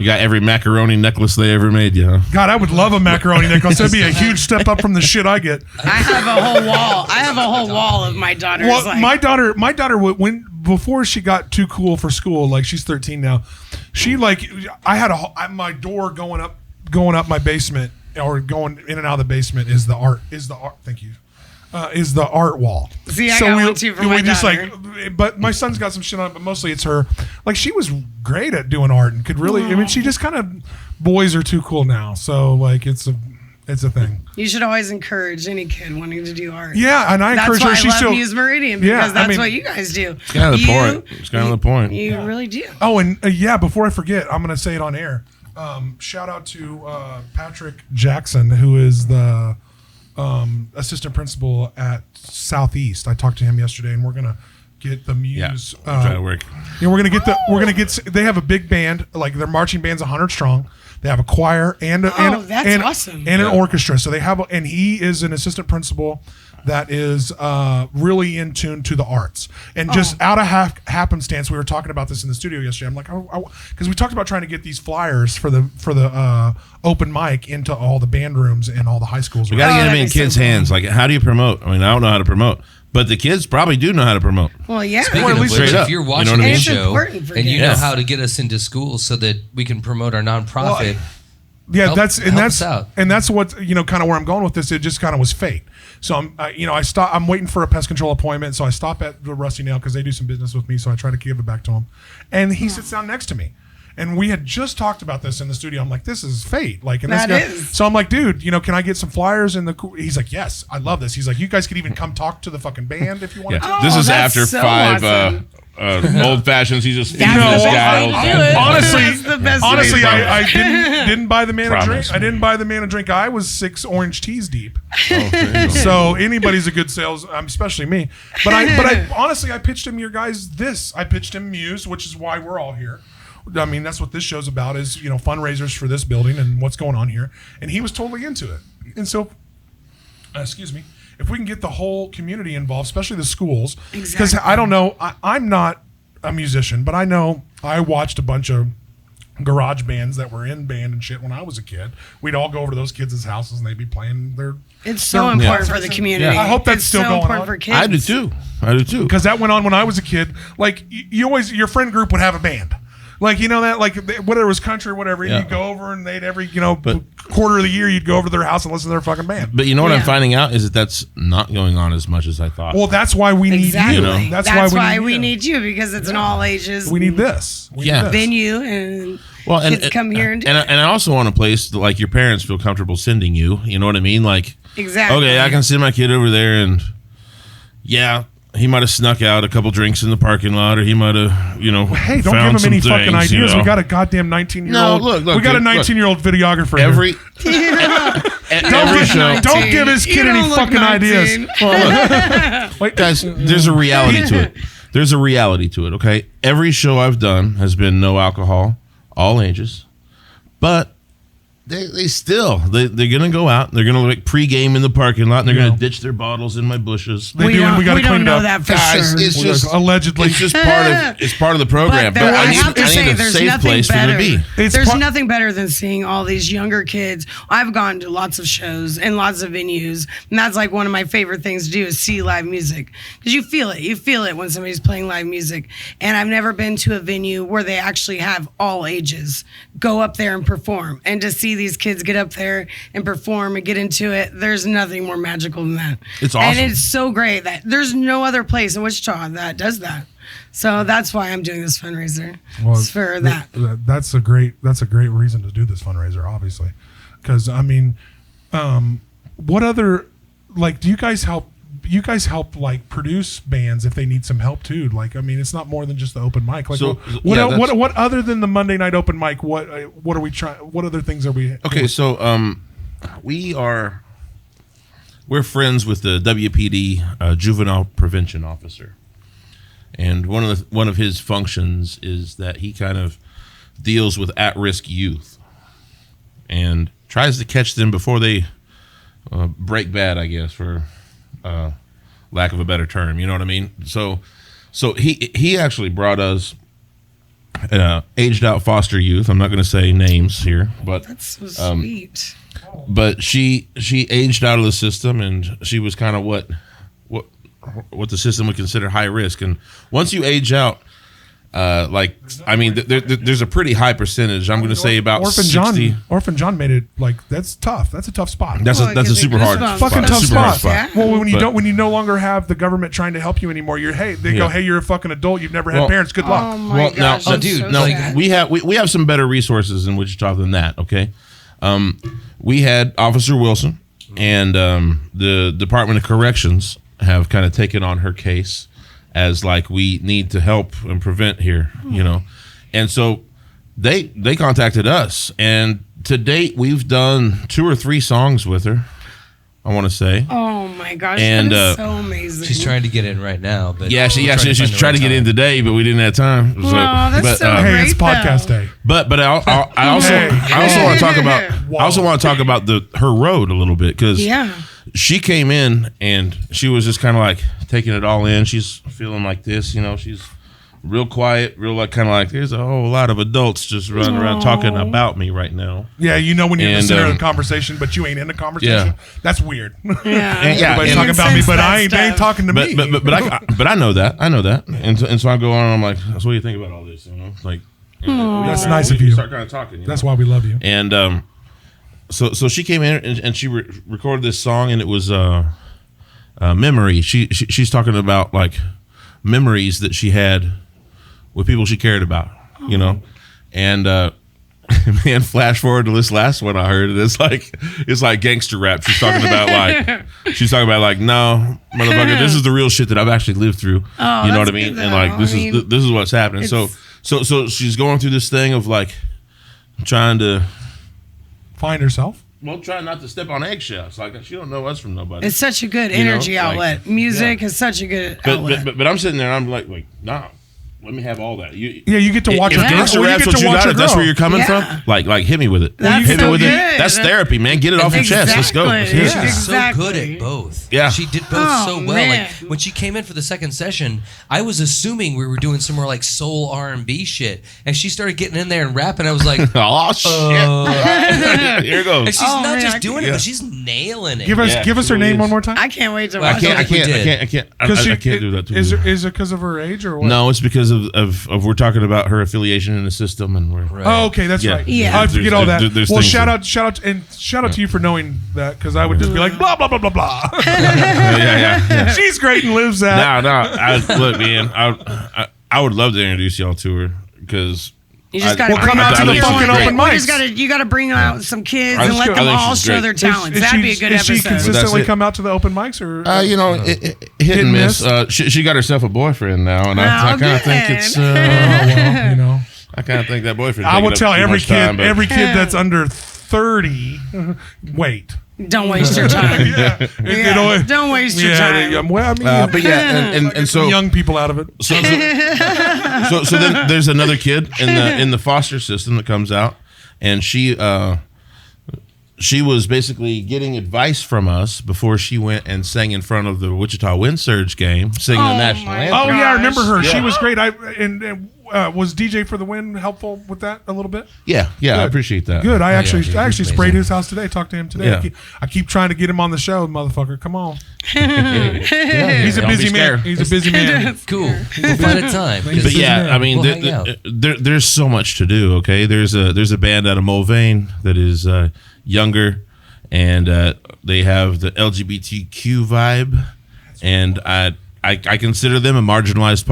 you got every macaroni necklace they ever made, you know. God, I would love a macaroni necklace. That'd be a huge step up from the shit I get. I have a whole wall. I have a whole wall of my daughters. Well, my daughter when before she got too cool for school, like she's 13 now. She like I had my door going up my basement. Or going in and out of the basement is the art. Thank you. Is the art wall. See, I got one too for my daughter. But my son's got some shit on it, but mostly it's her. Like she was great at doing art and could really. I mean, she just kind of boys are too cool now. So like it's a thing. You should always encourage any kid wanting to do art. Yeah, and I encourage her. That's why I love Muse Meridian because that's what you guys do. It's kind of the point. It's kind of the point. You really do. Oh, and before I forget, I'm going to say it on air. Shout out to Patrick Jackson, who is the assistant principal at Southeast. I talked to him yesterday, and we're gonna get the Muse. Try to work. Yeah, we're gonna get. They have a big band, like their marching band's 100 strong. They have a choir and awesome. And an orchestra. So they have, and he is an assistant principal that is really in tune to the arts. And just out of happenstance, we were talking about this in the studio yesterday. I'm like, because we talked about trying to get these flyers for the open mic into all the band rooms and all the high schools. We got to get them in kids' hands. Like, how do you promote? I mean, I don't know how to promote. But the kids probably do know how to promote. Well, yeah. Speaking of which, if you're watching this show and you know how to get us into schools so that we can promote our nonprofit, that's what kind of where I'm going with this. It just kind of was fate. So I'm waiting for a pest control appointment. So I stop at the Rusty Nail because they do some business with me. So I try to give it back to him, and he sits down next to me. And we had just talked about this in the studio. I'm like, this is fate. Like, and so I'm like, dude, can I get some flyers in the? He's like, yes, I love this. He's like, you guys could even come talk to the fucking band if you want to. This is after so 5 awesome. old fashions. He's just this guy. Honestly, I didn't buy the man a drink. I didn't buy the man a drink. I was 6 orange teas deep. So anybody's a good sales, especially me. But I honestly, I pitched him your guys this. I pitched him Muse, which is why we're all here. I mean, that's what this show's about is, fundraisers for this building and what's going on here. And he was totally into it. And so, excuse me, if we can get the whole community involved, especially the schools, because I don't know, I'm not a musician, but I know I watched a bunch of garage bands that were in band and shit when I was a kid. We'd all go over to those kids' houses and they'd be playing their. It's so important for the community. Yeah. I hope that's still going on. For kids. I do too. Because that went on when I was a kid. Like your friend group would have a band. Like, that, like, whether it was country or whatever, you'd go over and they'd every, quarter of the year, you'd go over to their house and listen to their fucking band. But you know what I'm finding out is that's not going on as much as I thought. Well, that's why we need you. That's why we need you because it's an all ages. We need this. We need this. Venue and kids come here and do it. And I also want a place that, like, your parents feel comfortable sending you. You know what I mean? Like, exactly. Okay, I can send my kid over there and, he might have snuck out a couple drinks in the parking lot, or he might have, Hey, don't found give him any some fucking things, ideas. We got a goddamn 19-year-old. No, look, we got a 19-year-old videographer. Don't give his kid any fucking ideas. Well, look, guys, there's a reality to it. There's a reality to it, okay? Every show I've done has been no alcohol, all ages. But they're going to go out. They're going to pregame in the parking lot, and they're going to ditch their bottles in my bushes. We don't know that for guys, sure. It's just allegedly. It's just part of the program. But I need a safe place for them to be. There's nothing better than seeing all these younger kids. I've gone to lots of shows and lots of venues, and that's like one of my favorite things to do is see live music, because you feel it. You feel it when somebody's playing live music. And I've never been to a venue where they actually have all ages go up there and perform, and to see these kids get up there and perform and get into it, there's nothing more magical than that. It's awesome. And it's so great that there's no other place in Wichita that does that. So that's why I'm doing this fundraiser. Well, it's for that. That's a great reason to do this fundraiser, obviously. Because I mean, what other, like, do you guys help like produce bands if they need some help too? Like, I mean, it's not more than just the open mic. Like, what other than the Monday night open mic? What are we trying? What other things are we? Okay, so we're friends with the WPD juvenile prevention officer, and one of his functions is that he kind of deals with at-risk youth and tries to catch them before they break bad, I guess, for lack of a better term, you know what I mean? So he actually brought us aged out foster youth. I'm not going to say names here, but that's so sweet. But she aged out of the system, and she was kind of what the system would consider high risk. And once you age out, there's a pretty high percentage. I'm going to say about 60. Orphan John made it like that's tough. That's a tough spot. That's a super hard spot. Fucking tough spot. Yeah. Well, when you no longer have the government trying to help you anymore, you're a fucking adult. You've never had parents. Good luck. Oh my gosh. We have some better resources in Wichita than that. Okay, we had Officer Wilson and the Department of Corrections have kind of taken on her case as like we need to help and prevent here, and so they contacted us, and to date we've done 2 or 3 songs with her, I want to say. Oh my gosh, and that is so amazing. She's trying to get in right now, but she's trying to get in today, but we didn't have time. So, that's so great. Hey, it's podcast day. But I also want to talk about her road a little bit, because she came in and she was just kind of like taking it all in. She's feeling like this, she's real quiet, real like kind of like there's a whole lot of adults just running around talking about me right now. Yeah, when you're in the center of the conversation, but you ain't in the conversation. Yeah. That's weird. Yeah, everybody's talking about me, but they ain't talking to me. But I know that, and so I go on and I'm like, so what do you think about all this? Like, that's nice of you. Start kind of talking. That's why we love you. And so she came in and she recorded this song, and it was memory. She's talking about like memories that she had with people she cared about, and man, flash forward to this last one I heard, and it's like gangster rap. She's talking about like no, motherfucker, this is the real shit that I've actually lived through. You know what I mean? And like this is what's happening. So she's going through this thing of like trying to find herself. Well, trying not to step on eggshells. Like, she don't know us from nobody. It's such a good energy outlet. Music is such a good outlet. But I'm sitting there and I'm like, nah, let me have all that. You get to watch her grow. Gangster rap's what you got, if that's where you're coming from, like hit me with it. Hit me with it. That's therapy, man. Get it off your chest. Let's go. She's so good at both. Yeah. She did both so well. Man. Like, when she came in for the second session, I was assuming we were doing some more like soul R&B shit, and she started getting in there and rapping. I was like, oh shit. Here it goes. And she's not just doing it, but she's nailing it. Give us her name one more time. I can't wait to watch it. I can't do that to you. Is it because of her age or what? No, it's because of we're talking about her affiliation in the system, and we're Oh, okay, that's right. Yeah, I forget all that. Well, shout out to you for knowing that, because I would just be like blah blah blah blah blah. Yeah. She's great and lives that. No. Look, man, I would love to introduce y'all to her, because You just got to come out to the fucking open mics. You got to bring out some kids and let them all show their talents. That'd be a good episode. Does she consistently come out to the open mics, or hit and miss? She got herself a boyfriend now, and I kind of think it's I kind of think that boyfriend. I will tell every kid that's under 30, wait. Don't waste your time. Don't waste your time. Well, I mean, but and so young people out of it. So then there's another kid in the foster system that comes out, and she was basically getting advice from us before she went and sang in front of the Wichita Wind Surge game, singing the national anthem. Oh yeah, I remember her. Yeah. She was great. Was DJ for the Win helpful with that a little bit? Yeah, I appreciate that. Good. I actually sprayed his house today. Talked to him today. Yeah. I keep trying to get him on the show, motherfucker. Come on. He's a busy man. He's a busy man. Cool. We'll find a time. But yeah, I mean, there's so much to do. Okay, there's a band out of Mulvane that is younger, and they have the LGBTQ vibe, and I consider them a marginalized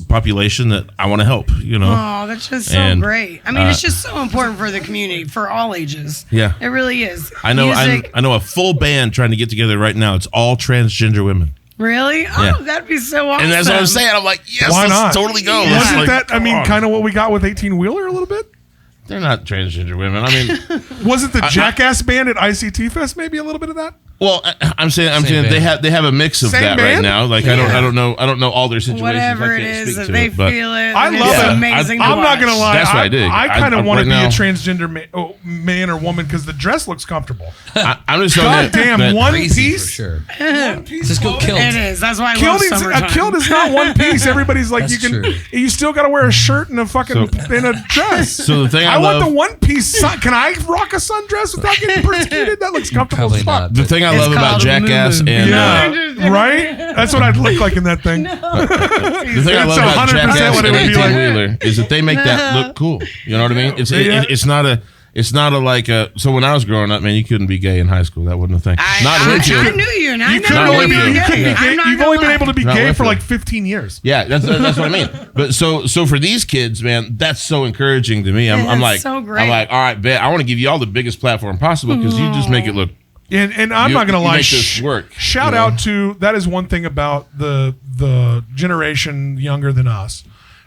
population that I want to help. Oh, that's just so great. I mean, it's just so important for the community, for all ages. Yeah, it really is. I know. I know a full band trying to get together right now. It's all transgender women. Really? Yeah. Oh, that'd be so awesome. And that's what I'm saying. I'm like, yes, why not? Let's totally go. Yeah. Wasn't that? I mean, kind of what we got with 18-wheeler a little bit. They're not transgender women. I mean, wasn't the Jackass band at ICT Fest maybe a little bit of that? Well, I'm saying they have a mix of that right now. Like I don't know all their situations. Whatever it is, if they feel it, I love it. Amazing. I'm not gonna lie. That's what I dig. I kind of want to be a transgender man or woman because the dress looks comfortable. I'm just God damn, one piece. For sure. One piece. Just go kilt. It is. That's why I love summertime. A kilt is not one piece. Everybody's like, That's true. You still got to wear a shirt and a fucking in a dress. So the thing I want the one piece. Can I rock a sundress without getting persecuted? That looks comfortable as fuck. The thing I love about Jackass and right? That's what I'd look like in that thing. The thing I love about Jackass and 18-wheeler is that they make that look cool. You know what I mean? It's not a like a. So when I was growing up, man, you couldn't be gay in high school. That wasn't a thing. I knew you, and I never knew you were gay. You've only been able to be gay for like 15 years. Yeah, that's what I mean. But so for these kids, man, that's so encouraging to me. I'm like, so great. I'm like, all right, bet I want to give you all the biggest platform possible because you just make it look. And I'm not gonna lie. Make this work. Shout out to that is one thing about the generation younger than us.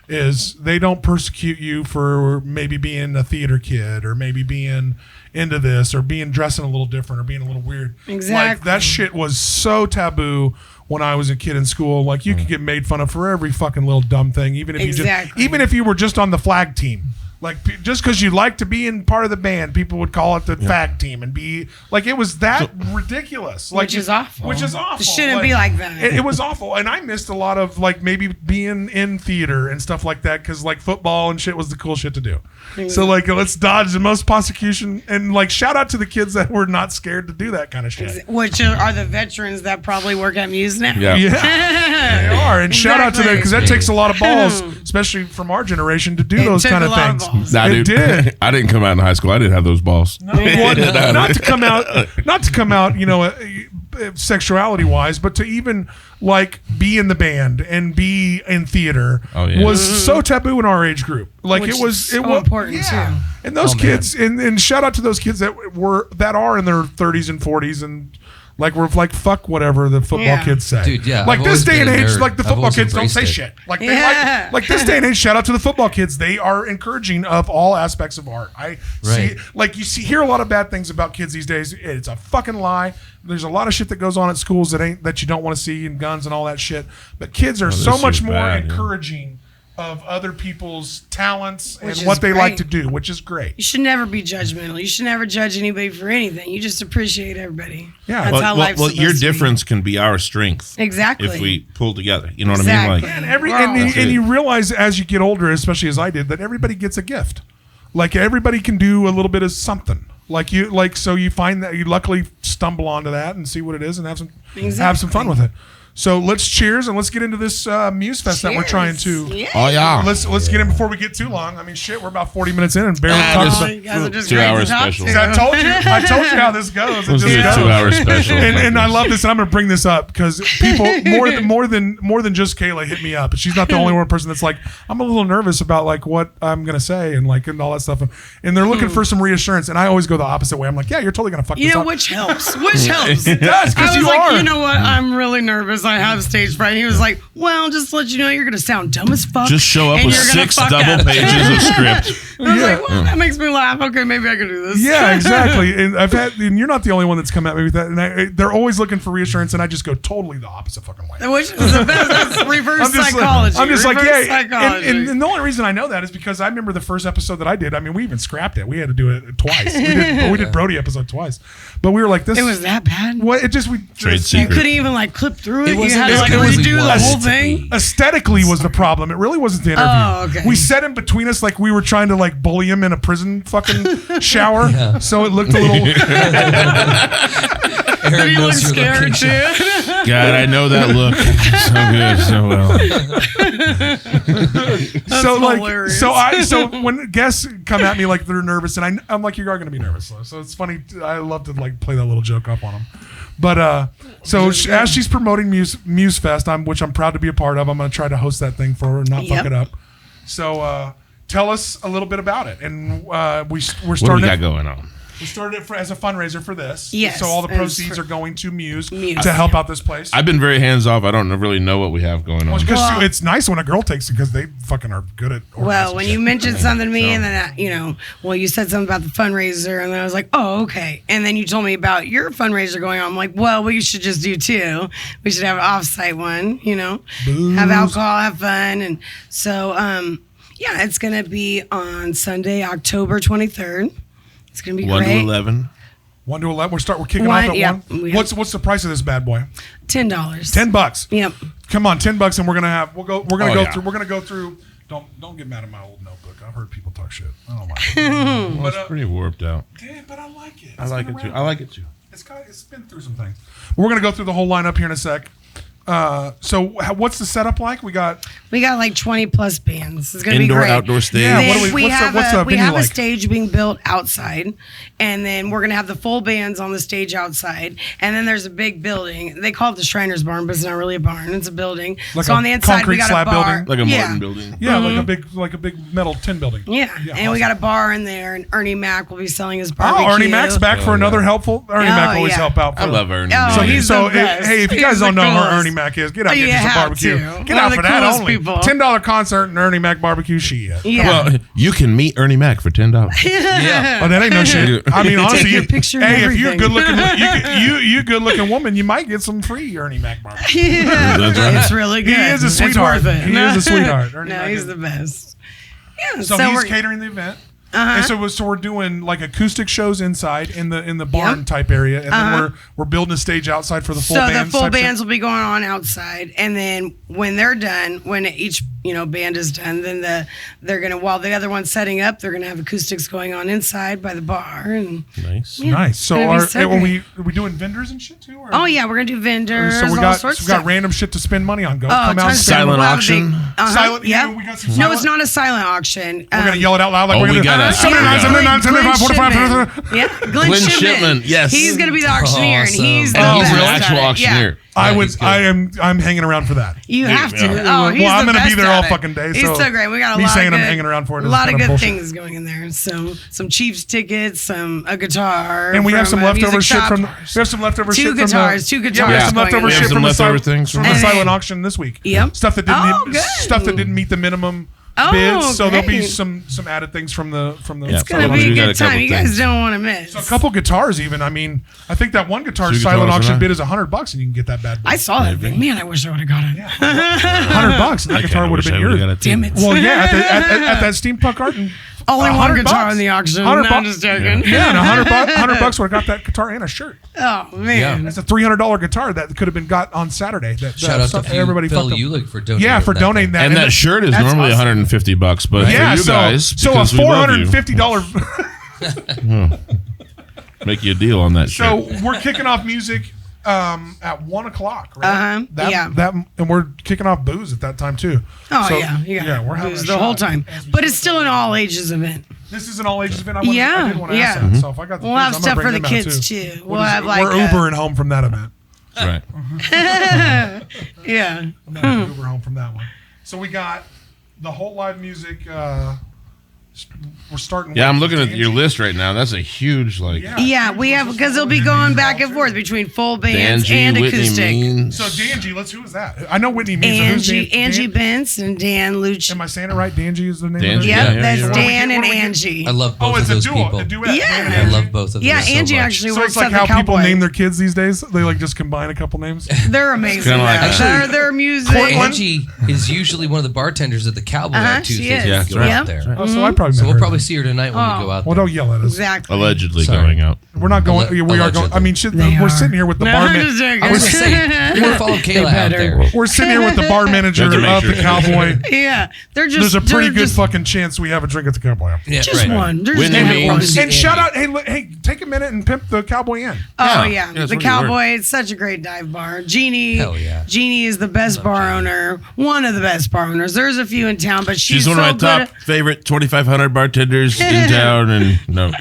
Is they don't persecute you for maybe being a theater kid or maybe being into this or being dressing a little different or being a little weird. Exactly. Like that shit was so taboo when I was a kid in school. Like you could get made fun of for every fucking little dumb thing, even if you were just on the flag team. Like just because you like to be in part of the band, people would call it the fag team and be like it was that ridiculous. Like which is awful. It shouldn't be like that. It was awful, and I missed a lot of like maybe being in theater and stuff like that because like football and shit was the cool shit to do. So like let's dodge the most prosecution and like shout out to the kids that were not scared to do that kind of shit. Which are the veterans that probably work at Muse now. Yeah, they are. And shout out to them because that takes a lot of balls, especially from our generation, to do those kind of things. Nah, dude, did. I didn't come out in high school. I didn't have those balls. Not to come out, sexuality wise, but to even like be in the band and be in theater was so taboo in our age group. Like it was important too. And those kids, and shout out to those kids that are in their 30s and 40s and. Like we're like fuck whatever the football kids say. Dude, yeah. Like this day and age, like the football kids don't say shit. Like they like this day and age. Shout out to the football kids. They are encouraging of all aspects of art. Hear a lot of bad things about kids these days. It's a fucking lie. There's a lot of shit that goes on at schools that you don't want to see and guns and all that shit. But kids are so much more encouraging. Of other people's talents and what they like to do, which is great. You should never be judgmental. You should never judge anybody for anything. You just appreciate everybody. Yeah, that's how life's supposed your to be. difference can be our strength. Exactly. If we pull together, you know what I mean? Like, and you realize as you get older, especially as I did, that everybody gets a gift. Like everybody can do a little bit of something. So you find that you luckily stumble onto that and see what it is and have some fun with it. So let's cheers and let's get into this Muse Fest that we're trying to. Yeah. Oh yeah. Let's get in before we get too long. I mean, shit, we're about 40 minutes in and barely talked about. You guys are just 2 great hour to talk special. to. I told you how this goes. It Let's just do a goes. 2 hour special. And I love this, and I'm going to bring this up because people more than just Kayla hit me up. She's not the only one person that's like, I'm a little nervous about like what I'm going to say and like and all that stuff, and they're looking for some reassurance. And I always go the opposite way. I'm like, yeah, you're totally going to fuck this up. Which helps. Which helps. It does, because I was you like, are. you know what? I'm really nervous. I have stage fright. He was like, well, just to let you know, you're going to sound dumb as fuck. Just show up and with you're gonna 6 fuck double up. pages of script. I was Yeah. like, well, that makes me laugh. Okay, maybe I can do this. Yeah, exactly. And you're not the only one that's come at me with that. And they're always looking for reassurance, and I just go totally the opposite fucking way. Which is the best. That's reverse psychology. I'm just like, Reverse yeah. psychology. And the only reason I know that is because I remember the first episode that I did. I mean, we even scrapped it. We had to do it twice. We did Brody episode twice, but we were like, this. It was that bad? What? It just we Trade just, secret. You couldn't even like clip through it. You wasn't- had to like it wasn't redo the what it whole was to thing. be. aesthetically was the problem. It really wasn't the interview. Oh, okay. We set him between us like we were trying to like bully him in a prison fucking shower. Yeah. So it looked a little. Did Aaron he look knows your scared location. too? God, I know that look so good, so well. So like, hilarious. so when guests come at me like they're nervous, and I'm like, you are going to be nervous. So it's funny. I love to like play that little joke up on them. But so as she's promoting Muse Fest, which I'm proud to be a part of, I'm going to try to host that thing for her and not fuck Yep. it up. So tell us a little bit about it, and we're What do we starting. got going on? We started it as a fundraiser for this. Yes, So all the it's proceeds for- are going to Muse Muse. to help out this place. I've been very hands off. I don't really know what we have going on. Because Well- it's nice when a girl takes it because they fucking are good at. Well, organizing when shit. you mentioned something to me, and then you said something about the fundraiser, and then I was like, oh, okay. And then you told me about your fundraiser going on. I'm like, well, we should just do 2. We should have an off-site one. Have alcohol, have fun, and so yeah, it's gonna be on Sunday, October 23rd. It's gonna be 1 great. to 11. 1 to 11. We're kicking One, off at yeah, 1. we What's the price of this bad boy? $10. $10. Yep. Come on, $10, and we're gonna Oh, yeah. go through. Don't get mad at my old notebook. I've heard people talk shit. I don't like it. Well, it's pretty warped out. Yeah, but I like it. I like it too. I like it too. It's been through some things. We're gonna go through the whole lineup here in a sec. So what's the setup like? We got like 20 plus bands. It's gonna Indoor, be great. outdoor stage. Yeah, Then what do we- what's the have venue a like? stage being built outside, and then we're gonna have the full bands on the stage outside, and then there's a big building. They call it the Shriners Barn, but it's not really a barn. It's a building. Like so a on the inside concrete we got slab a bar. building? Like a yeah. Martin building. yeah, like a big metal tin building. Yeah, and we got a bar in there, and Ernie Mac will be selling his barbecue. Oh, Ernie Mac's back for Oh, another yeah. helpful. Ernie Oh, Mac always yeah. help out. I love Ernie. Oh, So, he's so the best. hey, if you He's guys the don't know who coolest. Ernie Mac is, get out and You get you some have barbecue. to. Get One out of for the that coolest only. people. $10 concert and Ernie Mac barbecue. Shit. Yeah. Well, you can meet Ernie Mac for $10. Yeah. Oh, that ain't no shit. I mean, honestly, your picture and hey, if you're a everything. good looking, you good looking woman, you might get some free Ernie Mac barbecue. Yeah. That's right. It's really good. He is a It's sweetheart. worth it. He is a sweetheart. Ernie No, Mac he's is- the best. Yeah. So he's catering the event. And so we're doing like acoustic shows inside in the barn Yep. type area, and then we're building a stage outside for the full So bands. the full type shit. bands will be going on outside, and then when they're done, when each band is done, then they're gonna, while the other one's setting up, they're gonna have acoustics going on inside by the bar. And Nice. Nice. So gonna be so are great. we doing vendors and shit too? Or? oh yeah, we're gonna do vendors. So we all got sorts we of got stuff. random shit to spend money on. Go Oh, come out. tons of And stuff. Silent We'll have a auction? Silent- Yeah. yeah, we got some No, silent- it's not a silent auction. We're gonna yell it out loud like Oh, we're we gonna. gotta- 79, 79, 75, 45. Yeah, Glenn Glenn Shipman. Shipman, yes. He's gonna be the auctioneer, Awesome. and he's the And he's best an at actual it. auctioneer. I Yeah, would. he's good. I'm hanging around for that. You have to. Yeah. Oh, he's Well, I'm the gonna be best there at all it. fucking day, He's so so great. We got a me lot saying of I'm good, hanging around for it a is lot of kinda good bullshit. things going in there. Some Chiefs tickets, a guitar, And we have some from a leftover music shit shop. from. We have some leftover Two shit from guitars, the, two Yeah, we guitars have some going leftover in shit there. from the Leftover sil- things from from the the- silent auction this week. Yep. Stuff that Oh, didn't good. stuff that didn't meet the minimum Oh, bids. So there'll be great. some added things from the. Yeah, It's gonna So be we a got good a couple time. You guys things. don't want to miss. A couple guitars even. I mean, I think that one guitar 2 silent guitars auction and bid is $100, and you can get that bad. I saw that thing. Man, I wish I would have got it. $100. And that guitar would have been yours. Damn it. Well, yeah, at that steampunk art. And Only one guitar $100. in the auction. $100 No, I'm just joking. Yeah, and $100 would have got that guitar and a shirt. Oh man. It's a $300 guitar that could have been got on Saturday. Shout out to everybody Phil fucked up. Ulick for donating. Yeah, for donating that. And that shirt is that's normally awesome. $150, but Yeah, for you so, guys, so a because we love you, $450. make you a deal on that So shirt. we're kicking off music At 1 o'clock, right? Yeah. That, and we're kicking off booze at that time too. Oh So, yeah. we're having Booze a the whole shot time, as we but it's start still an all ages event. This is an all ages event. I did want to Yeah. ask that. So if I got the We'll kids, have I'm stuff gonna for the bring them out, kids too. We'll What is have it? like we're Ubering home from that event. Right. yeah. I'm gonna Uber home from that one. So we got the whole live music. We're starting. Yeah, with I'm looking at Angie. your list right now. That's a huge Yeah, we have because they'll be going back and forth between full bands Dangy, and Whitney acoustic. Means. So Dangy, who is that? I know Whitney Means. So who's Angie Bence and Dan Luch. Am I saying it right? Dangy is the name. Dangy, of it? Yep, yeah, that's you're right. Dan and What do we get? Angie. I love both Oh, of it's a those duo, people. a duet. Yeah. Dan and I Angie. love both of them Yeah, so Angie much. actually So works it's like at how the people Cowboy. name their kids these days. They like just combine a couple names. They're amazing. kinda like though. that. Their music. Angie is usually one of the bartenders at the Cowboy on She Tuesdays. is. Yeah, When that's we go right. out there. Oh, so I probably So met we'll her. probably see her tonight when we go out Well, there. don't yell at us. Exactly. Allegedly Sorry. going out. We're not going. We are going. I mean, They we're are. sitting here with the No, bar. I'm just joking. I was gonna say, you're gonna follow Kayla out better. there. We're sitting here with the bar manager You have to make of the sure. Cowboy. Yeah, they're just. There's a pretty they're good just, fucking chance we have a drink at the Cowboy. Yeah, Just right. one. They're Whitney just gonna have Means. one. And shout out, hey, take a minute and pimp the Cowboy Inn. Oh Yeah. yeah, Yeah, it's the really Cowboy. It's such a great dive bar. Jeannie. Hell yeah. Jeannie is the best bar owner. One of the best bar owners. There's a few in town, but she's She's one so of my good. top favorite 2,500 bartenders in town, and no,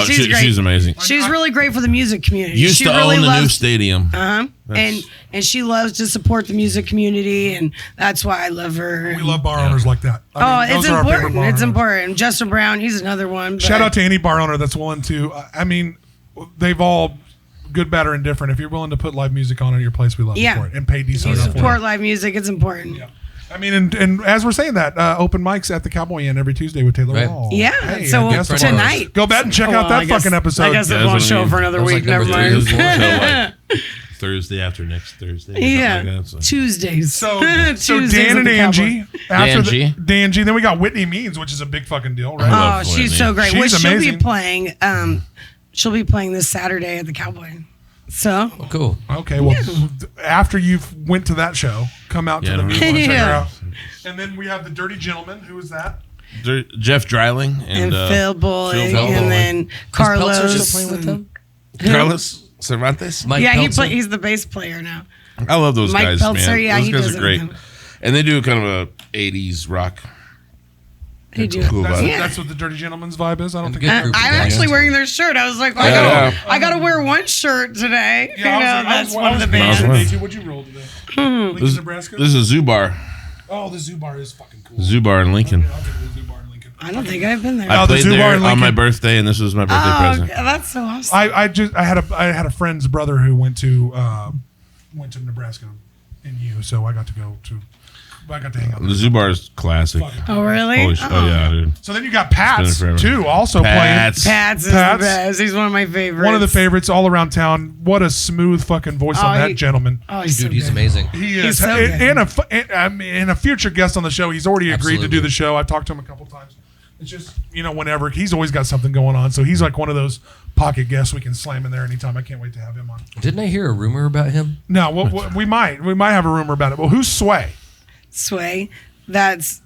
she's great. she's amazing. She's really great for the music community. Used she to really own the new loves, stadium. and she loves to support the music community, and that's why I love her. We love bar owners like that. I mean, It's those are our favorite important. bar It's owners. important. Justin Brown, he's another one. but- Shout out to any bar owner that's willing to. I mean, they've all good, bad, or indifferent. If you're willing to put live music on at your place, we love you Yeah. for it and pay You decent for support it. live music. It's important. Yeah. I mean, and as we're saying that, open mics at the Cowboy Inn every Tuesday with Taylor Right. Hall. Yeah. Hey, so I guess friend we'll- of ours. tonight. Go back and check out Oh, that I guess- fucking episode. I guess Yeah, it that's won't what I show mean. for another That was week. like Never number mind. three. Like Thursday after next Thursday. or something Yeah. like that, so. Tuesdays. So Tuesdays Dan at and the Angie. Cowboy. After Dangy. Then we got Whitney Means, which is a big fucking deal, right? Oh, love she's Whitney. so great. She's Well, she'll amazing. be playing. She'll be playing this Saturday at the Cowboy. So Oh, cool. Okay, well, after you've went to that show, come out Yeah, to the I new don't one, check her Yeah. out. And then we have the Dirty Gentleman. Who is that? Jeff Dreiling and Phil Boyd, Phil Boyd. and then Peltzer Carlos. still playing with them? Carlos Cervantes. Mike Yeah, Peltzer? he's the bass player now. I love those Mike guys, Peltzer, man. yeah, those he guys does are great, everything. and they do kind of a '80s rock. They do. Cool That's, vibe. Yeah. that's what the Dirty Gentleman's vibe is. I don't And think. good group of I'm guys. actually wearing their shirt. I was like, Yeah. I gotta wear one shirt today. Yeah, That's one of the I was bands. wondering. What'd you roll today? Lincoln, Nebraska. This is a Zubar. Oh, the Zoo Bar is fucking cool. Zubar in Lincoln. I'll take the Zoo Bar in Lincoln. I don't think I've been there. I Oh, the played Zubar there in on my Lincoln. birthday, and this was my birthday present. That's so awesome. I had a friend's brother who went to Nebraska in U, so I got to hang out. The Zubar is classic. Oh, really? Holy shit! Oh yeah, dude. So then you got Pat's forever. too, also Pats. Pat's is Pat's. the best. He's one of my favorites. playing. One of the favorites all around town. What a smooth fucking voice on that gentleman. Oh, he's Dude, so he's good. amazing. He He's is, so good. and a future guest on the show. He's already agreed to do Absolutely. the show. I talked to him a couple times. It's just whenever he's always got something going on. So he's like one of those pocket guests we can slam in there anytime. I can't wait to have him on. Didn't I hear a rumor about him? No, we might have a rumor about it. Well, who's Sway? Sway. That's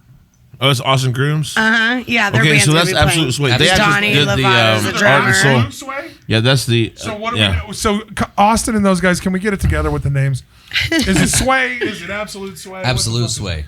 Oh, it's Austin Grooms. yeah. Their Okay, band's so gonna that's be playing. absolute sweet. They Donnie actually did the Lovato's the Art drummer. and Soul. Sway? Yeah, that's the. So what? yeah. So Austin and those guys, can we get it together with the names? Is it Sway? Is it Absolute Sway? Absolute What's the fuck- sway.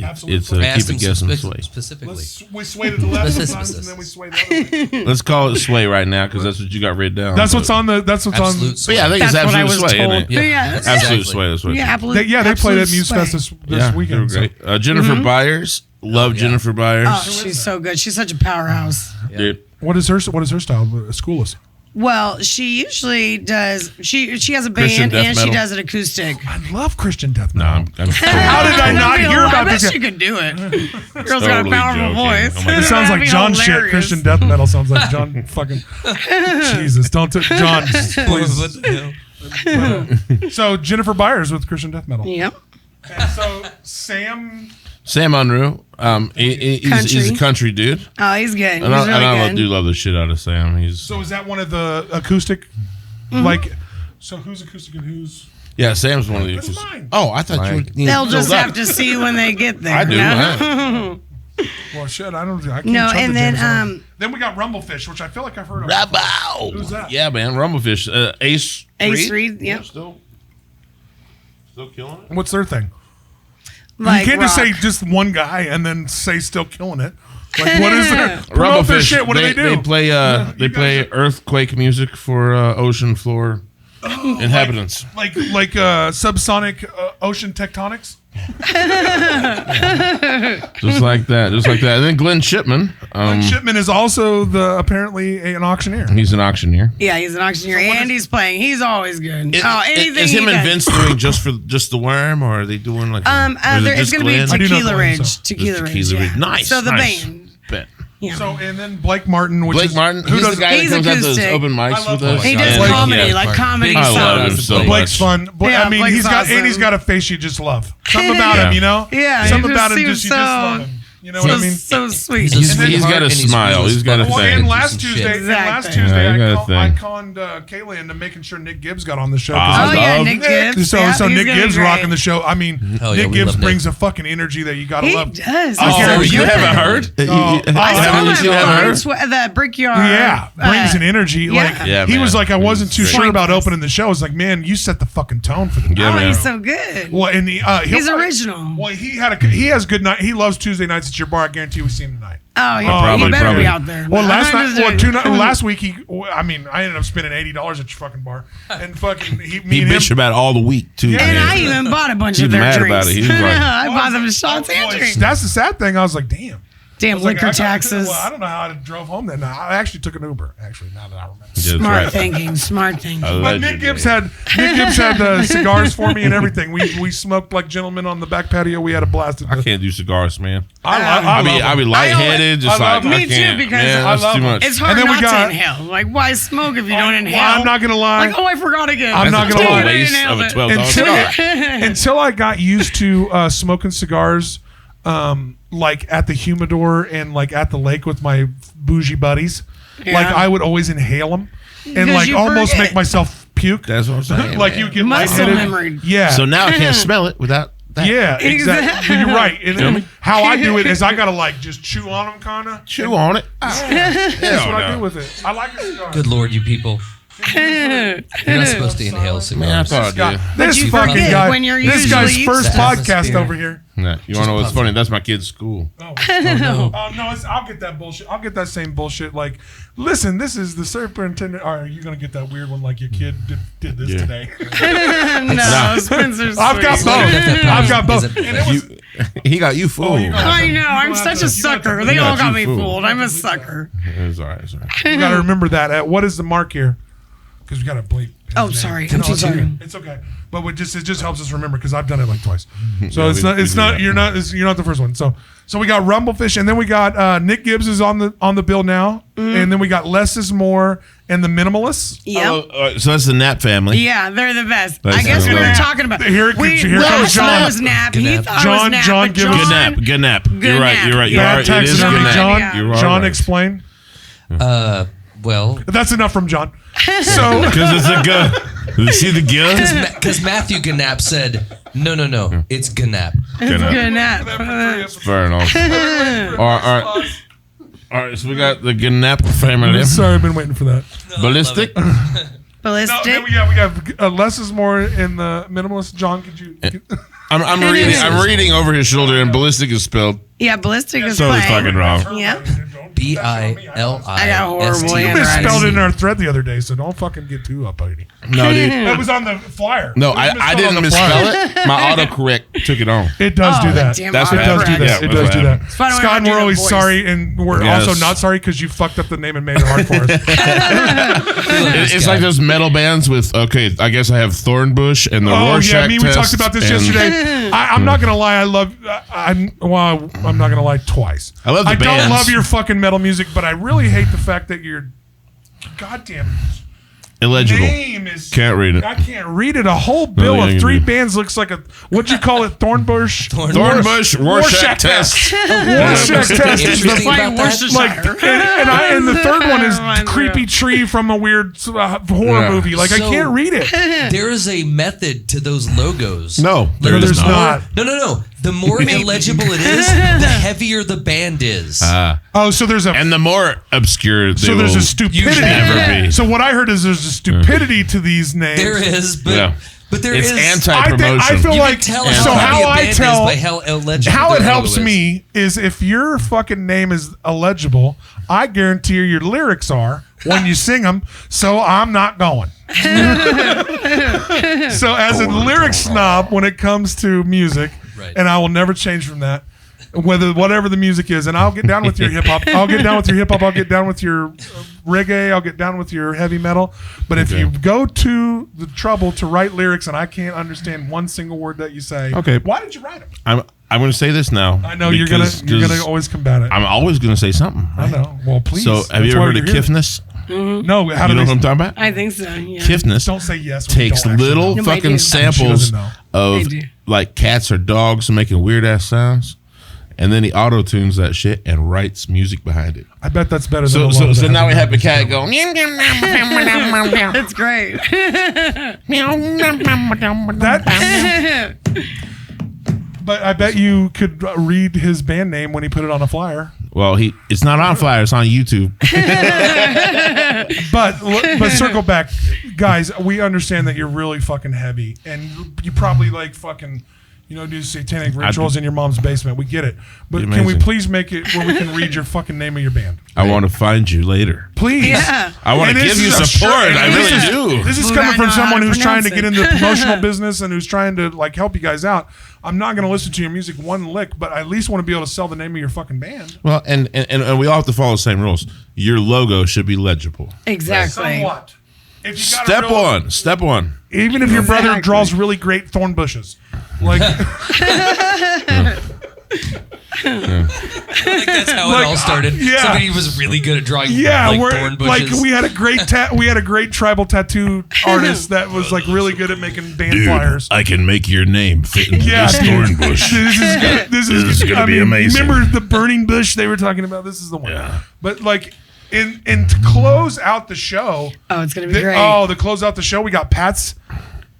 Absolute It's Sway. I keep asked it him guessing Sway. specifically. We sway to the left This is- sometimes, and then we sway the other way. Let's call it Sway right now because that's what you got written down. That's but- what's on the. That's what's Absolute on. sway. But yeah, I think That's it's what I Absolute was Sway, told. isn't it? Yeah, that's Absolute exactly. Sway. That's what. Yeah, They played at Absolute Muse Sway. Fest this Yeah, weekend. they were great. Jennifer Byers, love Jennifer Byers. Oh, she's so good. She's such a powerhouse. Dude, What is her style? Schoolist. Well, she usually does. She has a band Christian death and she metal. does an acoustic. I love Christian death no, metal. I'm How did I not hear about I this? bet she could do it. Girl's got a Totally powerful joking. voice. Oh my God. It sounds like That'd be John shit. hilarious. Christian death metal sounds like John fucking. Jesus, don't John. Please. So Jennifer Byers with Christian death metal. Yep. And so Sam. Sam Unruh. He's a country dude. Oh, he's good. He's And really I good. do love the shit out of Sam. He's So is that one of the acoustic? Like, so who's acoustic and who's? yeah. Sam's one of the. That's mine. Oh, I thought you were. They'll just have to see when they get there. I do. no? Well, shit, I can't No, chug and the then Jameson. Then we got Rumblefish, which I feel like I've heard of. Rabbow. Who's that? Yeah, man, Rumblefish. Ace Reed, yep. Still killing it. What's their thing? Like you can't just rock. say just one guy and then say still killing it. Like, what is their promote their Rumblefish. shit? What do they do? They play earthquake music for ocean floor inhabitants. Like subsonic ocean tectonics. Just like that. And then Glenn Shipman. Shipman is also apparently an auctioneer. He's an auctioneer. Yeah, he's an auctioneer, and he's playing. He's always good. Anything Is him he and does. Vince doing just the worm, or are they doing like? It's going to be I do know Tequila Glenn, Ridge. so- Tequila Ridge. Tequila Ridge. Yeah. Nice. So the nice. band. Bet. Yeah. So and then Blake Martin, which Blake is Martin. who He's does the guy that He's comes out to those acoustic. open I mics love with us. he Blake. does Yeah. comedy, Yeah. like comedy I love him songs. so Blake's much. fun. Yeah, I mean, Blake's he's awesome. got a face you just love. Something about Yeah. him, you know. Yeah, Something he about him, just you seems just love so- him. You know what I mean? So sweet. He's a He's sweetheart got a and he's smile. real He's got a fun. Well, thing. and Do last some Tuesday, shit. Exactly. Yeah, you got a I thing. conned Kayla into making sure Nick Gibbs got on the show. Oh, Oh yeah, love Nick Gibbs. So Yeah, so he's Nick gonna be Gibbs great. rocking the show. I mean, Hell yeah, Nick we Gibbs love Nick. brings a fucking energy that you gotta He love. does. Oh, He's so you good. haven't heard? Oh, I saw haven't him you at haven't heard? the Brickyard. Yeah, brings an energy. yeah. Like Yeah, he man. was like, I wasn't too He's sure great. about opening the show. I was like, man, you set the fucking tone for the. Yeah, Oh, man. he's so good. Well, and He's he'll- original. Well, he has good night. He loves Tuesday nights at your bar. I guarantee we see him tonight. Oh, yeah. probably, He better probably. be out there. Well, last I'm night, just- last week, I ended up spending $80 at your fucking bar, and fucking He me and bitched him. about it all the week too. And man. I even bought a bunch He's of their mad drinks. about it. He was like- I bought them shots and drinks. That's the sad thing. I was like, damn. Damn was like, liquor I got- taxes. Well, I don't know how I drove home that night. I actually took an Uber. Actually, now that I remember. That's Smart right. thinking. Smart thinking. But Allegedly. Nick Gibbs had the cigars for me and everything. We smoked like gentlemen on the back patio. We had a blast. I can't do cigars, man. I I be lightheaded, just I love like them. I Me too, can't. because man, I that's love too them. much. It's hard And then we not got- to inhale. Like, why smoke if you don't inhale? I'm not gonna lie. Like, oh, I forgot again. I'm not gonna Total lie. waste of a $12 Until, cigar. until I got used to smoking cigars, like at the humidor and like at the lake with my bougie buddies, Yeah. like I would always inhale them and Because like you almost forget. make myself puke. That's what I'm saying. like man. you get Muscle lightheaded. memory. Yeah. So now I can't smell it without that. yeah, exactly. Exactly. You're right. And Feel me? how I do it is I gotta like just chew on them, kinda. Chew on it. That's what I do with it. I like a cigar. Good Lord, you people. You're not supposed to inhale Man, I cigars. thought I did. This you fucking forget guy. when you're This guy's usually first used to podcast atmosphere. over here. Yeah. You want to know what's funny? That's my kid's school. Oh, No. Oh no, I'll get that bullshit. I'll get that same bullshit. Like, listen, this is the superintendent. Or are you gonna get that weird one? Like your kid did this Yeah. today. No, Spencer's I've got sweet. both. I've got both. Is it- And it was, He got you fooled. you got- I know. I'm You such have a to- you sucker. have to- They you all got got you me fooled. fooled. I'm a sucker. It's all right. It's all right. you gotta remember that. What is the mark here? Because we gotta bleep. his Oh, name. sorry. No, I'm so it's sorry. okay. It's okay. But it just helps us remember because I've done it like twice. So Yeah, it's we not do that. you're not the first one. So we got Rumblefish and then we got Nick Gibbs is on the bill now, and then we got Less is More and the Minimalists. Yep. Oh, all right, so that's the Nap family. Yeah, they're the best. That's I guess we the were one. talking about. Here we comes thought John. it was Nap. He Good thought nap. it was John- Nap. John, but give us- Good nap. Good nap. You're right. nap. You're right. You Bad are. It taxes is on good you, nap. John. Yeah. You are John, right. explain. Well, That's enough from John. So Because it's a good. You see the good? because Matthew Ganap said, no, it's Ganap. Good nap. Good nap. Fair enough. All right. So we got the Gnap family. sorry, I've been waiting for that. Ballistic. No, Ballistic. then we got Less is More in the Minimalist. John, could you? I'm reading over his shoulder, and ballistic is spelled Yeah, ballistic is totally playing. fucking wrong. Yep. BILIST. I got horrible You handwriting. misspelled it in our thread the other day, so don't fucking get too uppity. No, dude. That was on the flyer. No, It was I misspelled didn't on the flyer. misspell it. My autocorrect took it on. It does Oh, do that. damn That's It what does do happened. that. Yeah, It does do that. fine when I Scott, and do we're the always voice. sorry, and we're Yes. also not sorry because you fucked up the name and made it hard for us. It's like those metal bands with, okay, I guess I have Thornbush and the Oh Rorschach yeah, we test talked about this and- yesterday. I'm not gonna lie, I'm not gonna lie twice. I love the I don't bands. love your fucking metal music, but I really hate the fact that your goddamn illegible. name is. Can't read it. I can't read it. A whole bill yeah, of you 3 do. bands looks like a what'd you call it? Thornbush. Thornbush Rorschach test. Rorschach test is the Interesting about that. like, and the third one is Oh, my creepy God. tree from a weird horror Yeah. movie. Like I So- can't read it. There is a method to those logos. No, No, there's not. No. The more illegible it is, the heavier the band is. So there's a and the more obscure. There's a stupidity. Never be. So what I heard is there's a stupidity to these names. There is, but there it's is anti-promotion. I feel like tell so. How it helps me. me is if your fucking name is illegible, I guarantee your lyrics are when you sing them. So I'm not going. So as a lyric snob, when it comes to music, and I will never change from that. Whatever the music is, and I'll get down with your hip hop. I'll get down with your reggae. I'll get down with your heavy metal. But if you go to the trouble to write lyrics and I can't understand one single word that you say, why did you write them? I'm going to say this now. I know you're gonna always combat it. I'm always going to say something. Right? I know. Well, please. So have you ever heard of kiffness? Mm-hmm. No. How do you know what I'm talking about? I think so. Yeah. Kiffness. Don't say yes. Takes little fucking samples of like cats or dogs making weird ass sounds. And then he auto tunes that shit and writes music behind it. I bet that's better than So now we have a cat going. That's great. But I bet you could read his band name when he put it on a flyer. Well, it's not on flyer. It's on YouTube. but circle back, guys. We understand that you're really fucking heavy, and you probably like fucking. Do satanic rituals in your mom's basement. We get it. But can we please make it where we can read your fucking name of your band? I want to find you later. Please. Yeah. I want to give you support. I really do. This is coming from someone who's trying to get into the promotional business and who's trying to help you guys out. I'm not going to listen to your music one lick, but I at least want to be able to sell the name of your fucking band. Well, and we all have to follow the same rules. Your logo should be legible. Exactly. Somewhat. Step one. Even if your brother draws really great thorn bushes. Like I think that's how it all started. Yeah. Somebody was really good at drawing thorn bushes. Like we had a great tribal tattoo artist that was like really good at making band flyers. I can make your name fit into this thorn bush. This is gonna be amazing. Remember the burning bush they were talking about? This is the one. Yeah. But like and to close out the show. Oh, it's gonna be great. To close out the show, we got Pat's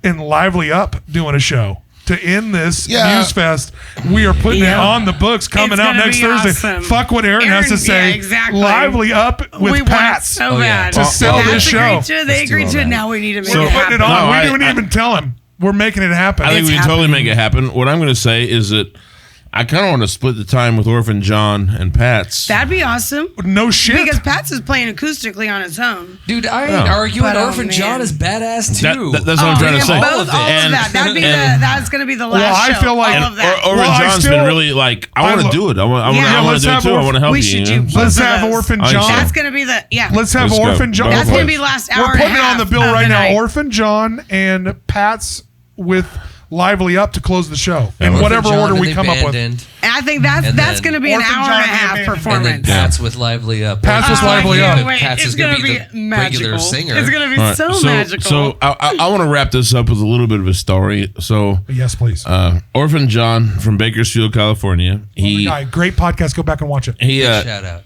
and Lively Up doing a show. To end this Muse Fest, we are putting it on the books coming out next Thursday. Awesome. Fuck what Aaron has to say. Yeah, exactly. Lively Up with Pat. So bad. To sell this show. They agreed to it. Now we need to make We're it putting it happen. on. We didn't even tell him. We're making it happen. I think we can totally make it happen. What I'm going to say is that I kind of want to split the time with Orphan John and Pat's. That'd be awesome. No shit. Because Pat's is playing acoustically on his own. Dude, I ain't arguing. Orphan John is badass too. That's what I'm trying to say. All of that. That's going to be the last show. I feel like all of that. Orphan John's been really like, I want to do it. I want to do it too. I want to help you. Let's have Orphan John. That's going to be the Let's have Orphan John. That's going to be last hour. We're putting it on the bill right now. Orphan John and Pat's with Lively Up to close the show in whatever order we come up with. And I think that's going to be an hour and a half performance. And then Pat's with Lively Up. Pat's with Lively Up. Pat's is going to be the regular singer. It's going to be so magical. So I want to wrap this up with a little bit of a story. So yes, please. Orphan John from Bakersfield, California. Great podcast. Go back and watch it. Shout out.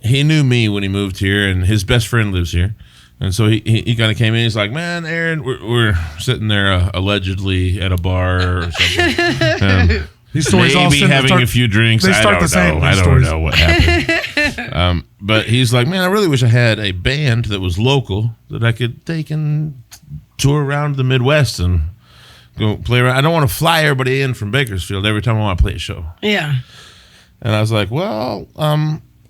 He knew me when he moved here, and his best friend lives here. And so he kind of came in. He's like, "Man, Aaron, we're sitting there allegedly at a bar or something. These stories maybe having a few drinks. I don't know what happened. But he's like, man, I really wish I had a band that was local that I could take and tour around the Midwest and go play around. I don't want to fly everybody in from Bakersfield every time I want to play a show." Yeah. And I was like, well,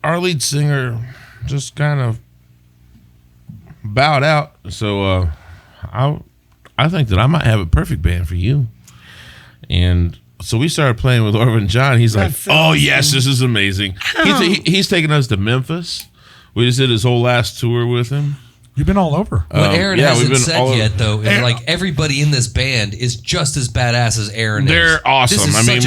our lead singer just kind of bowed out, so I think that I might have a perfect band for you. And so we started playing with Orphan John. He's like, "Oh yes, this is amazing." He's taking us to Memphis. We just did his whole last tour with him. You've been all over. What Aaron hasn't said yet, though, is like everybody in this band is just as badass as Aaron is. They're awesome. I mean,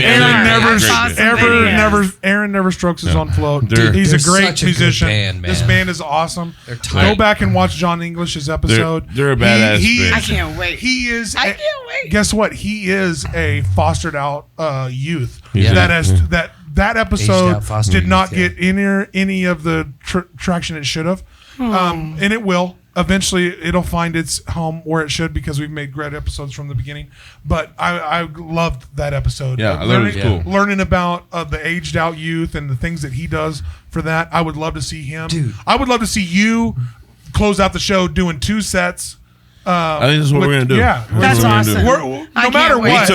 Aaron never strokes his own float. They're He's a great musician. Band, this band is awesome. Go back and watch John English's episode. They're a badass band. I can't wait. I can't wait. Guess what? He is a fostered out youth. Yeah. That episode did not get any of the traction it should have. And it will. Eventually, it'll find its home where it should because we've made great episodes from the beginning. But I loved that episode. Yeah, I thought it was cool. Learning about the aged out youth and the things that he does for that. I would love to see him. Dude. I would love to see you close out the show doing 2 sets. I think this is what we're going to do. Yeah. That's awesome. No matter what,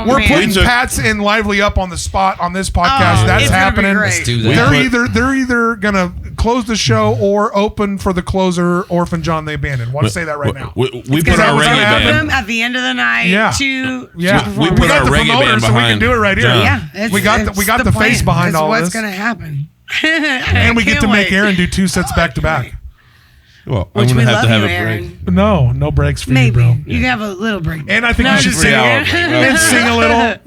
we're putting Pats and Lively up on the spot on this podcast. That's happening. Let's do that. They're either gonna close the show or open for the closer, Orphan John the Abandoned. Want to say that right now? We put our reggae band at the end of the night. Yeah. We put our the reggae band promoter, so we can behind. do it right here. Yeah, we got the face behind all what's this. What's gonna happen? And we get to make Aaron do 2 sets back to back. Well, Which I'm we gonna have love to have you, a Aaron. break. No breaks for Maybe you, bro. you can have a little break. And I think No, you should just sing kidding. and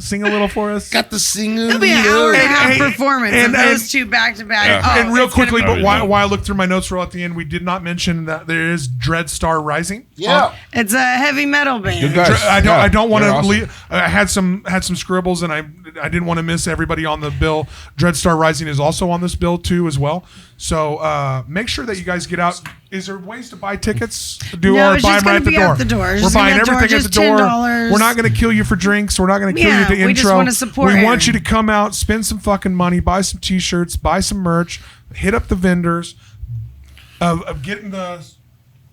sing a little for us. Got the singer. It'll be an hour and a half Hey, performance and- of those 2 back to back. Yeah. And real quickly, but be while dope. I looked through my notes for at the end, we did not mention that there is Dreadstar Rising. Yeah. It's a heavy metal band. Good guys. I don't want to They're leave. I had some scribbles, and I didn't want to miss everybody on the bill. Dreadstar Rising is also on this bill too, as well. So make sure that you guys get out. Is there ways to buy tickets? No, it's buy just them right gonna be at the door. It's We're just gonna buying be at the door, everything at the just door. $10. We're not going to kill you for drinks. We're not going to kill Yeah, you at the we intro. just wanna support We want Aaron. you to come out, spend some fucking money, buy some T-shirts, buy some merch, hit up the vendors of getting the.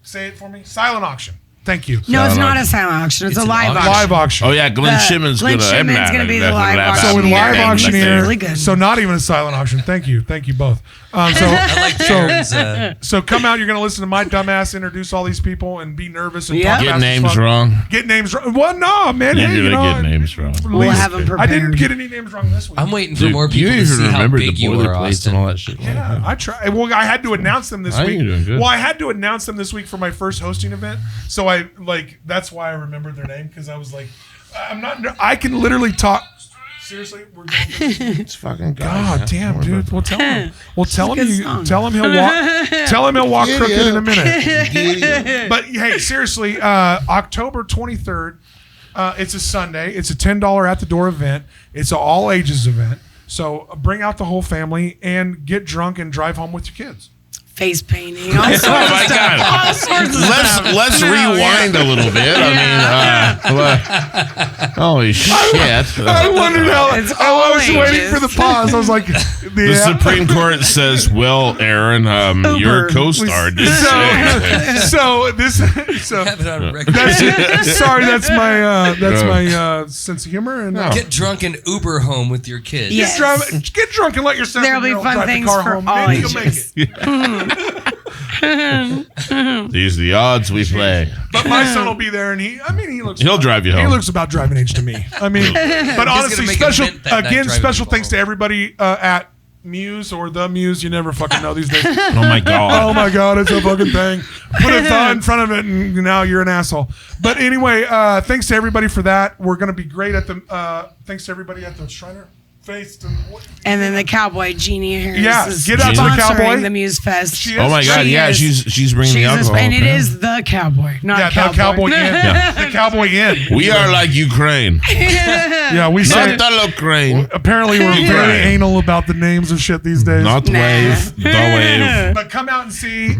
Say it for me. Silent auction. Thank you. No, it's Silent not a auction. silent auction. It's a an live auction. auction. Live auction. Oh yeah, Glenn Shimmon's Glenn gonna. Shimmon's gonna be the live So with auctioneer. live and he's auctioneer, really good. so not even a silent auction. Thank you both. I like Aaron's. So come out. You're going to listen to my dumbass introduce all these people and be nervous and talk Get fast as names fuck. wrong. Get names wrong. Well, no, man. You Hey, didn't know, get names wrong. We'll have them prepared. I didn't get any names wrong this week. I'm waiting for Dude, more you people to even see how remember big the you are, boilerplates and all Austin. that shit. Yeah, I tried. Well, I had to announce them this I think week. you're doing good. Well, I had to announce them this week for my first hosting event. So that's why I remembered their name because I was like, I can literally talk. Seriously, we're going to It's fucking God damn, dude. Well, tell him. Well, tell him. Good song. Tell him he'll walk. Tell him he'll walk Giddy crooked in a up. minute. But hey, seriously, October 23rd. It's a Sunday. It's a $10 at the door event. It's an all ages event. So bring out the whole family and get drunk and drive home with your kids. Face painting. All Oh sorts of my stuff. God. All sorts of stuff. Let's rewind a little bit. Holy shit. I wondered how. It's I all was waiting ages. for the pause. I was like, The Supreme Court says, well, Aaron, your Uber. co-star did say. So this. So Have it on record. sorry, that's my sense of humor and. Get drunk and Uber home with your kids. Yes. Get drunk and let your 7-year-old There'll be fun drive the things car for home. all Maybe you'll make ages. it. These are the odds we play. But my son will be there, and he looks. He'll drive you He home. looks about driving age to me. I mean, but honestly, make a special mint that night driving special people thanks to home. everybody at Muse or the Muse. You never fucking know these days. Oh my God. Oh my God, it's a fucking thing. Put a thought in front of it, and now you're an asshole. But anyway, thanks to everybody for that. We're gonna be great at the. Thanks to everybody at the Shriner Fest. And then the cowboy Jeannie Harris Yeah, is get out to the sponsoring cowboy. the Muse Fest. She is- Oh my God. She Yeah, is- she's bringing the alcohol. and it is the cowboy, not Yeah, cowboy. the cowboy inn. Yeah. The cowboy inn. We are like Ukraine. Yeah, we say. Not the Ukraine. Apparently, we're very Right. anal about the names of shit these days. Not wave. The wave. But come out and see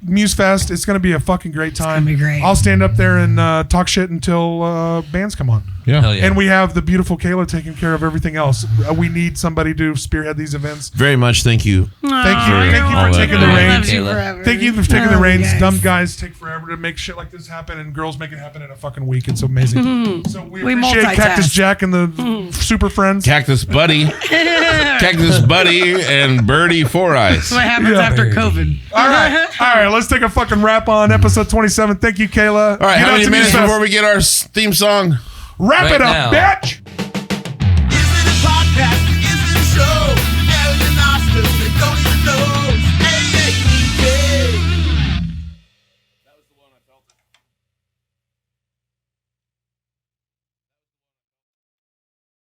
Muse Fest. It's going to be a fucking great time. gonna be great. I'll stand up there and talk shit until bands come on. Yeah. Hell yeah. And we have the beautiful Kayla taking care of everything else. We need somebody to spearhead these events. Very much. Thank you. Thank you. you're Thank you all for that, taking the man. reins. Kayla. Forever. Thank you for taking I the love you reins. guys. Dumb guys take forever to make shit like this happen, and girls make it happen in a fucking week. It's amazing. So we appreciate multitask. Cactus Jack and the Super Friends. Cactus Buddy. Cactus Buddy and Birdie Four Eyes. What happens Yeah. after COVID? All right. Let's take a fucking wrap on episode 27. Thank you, Kayla. All right, Get how out many to minutes Muse Fest. before we get our theme song? Wrap Right it up, now. bitch.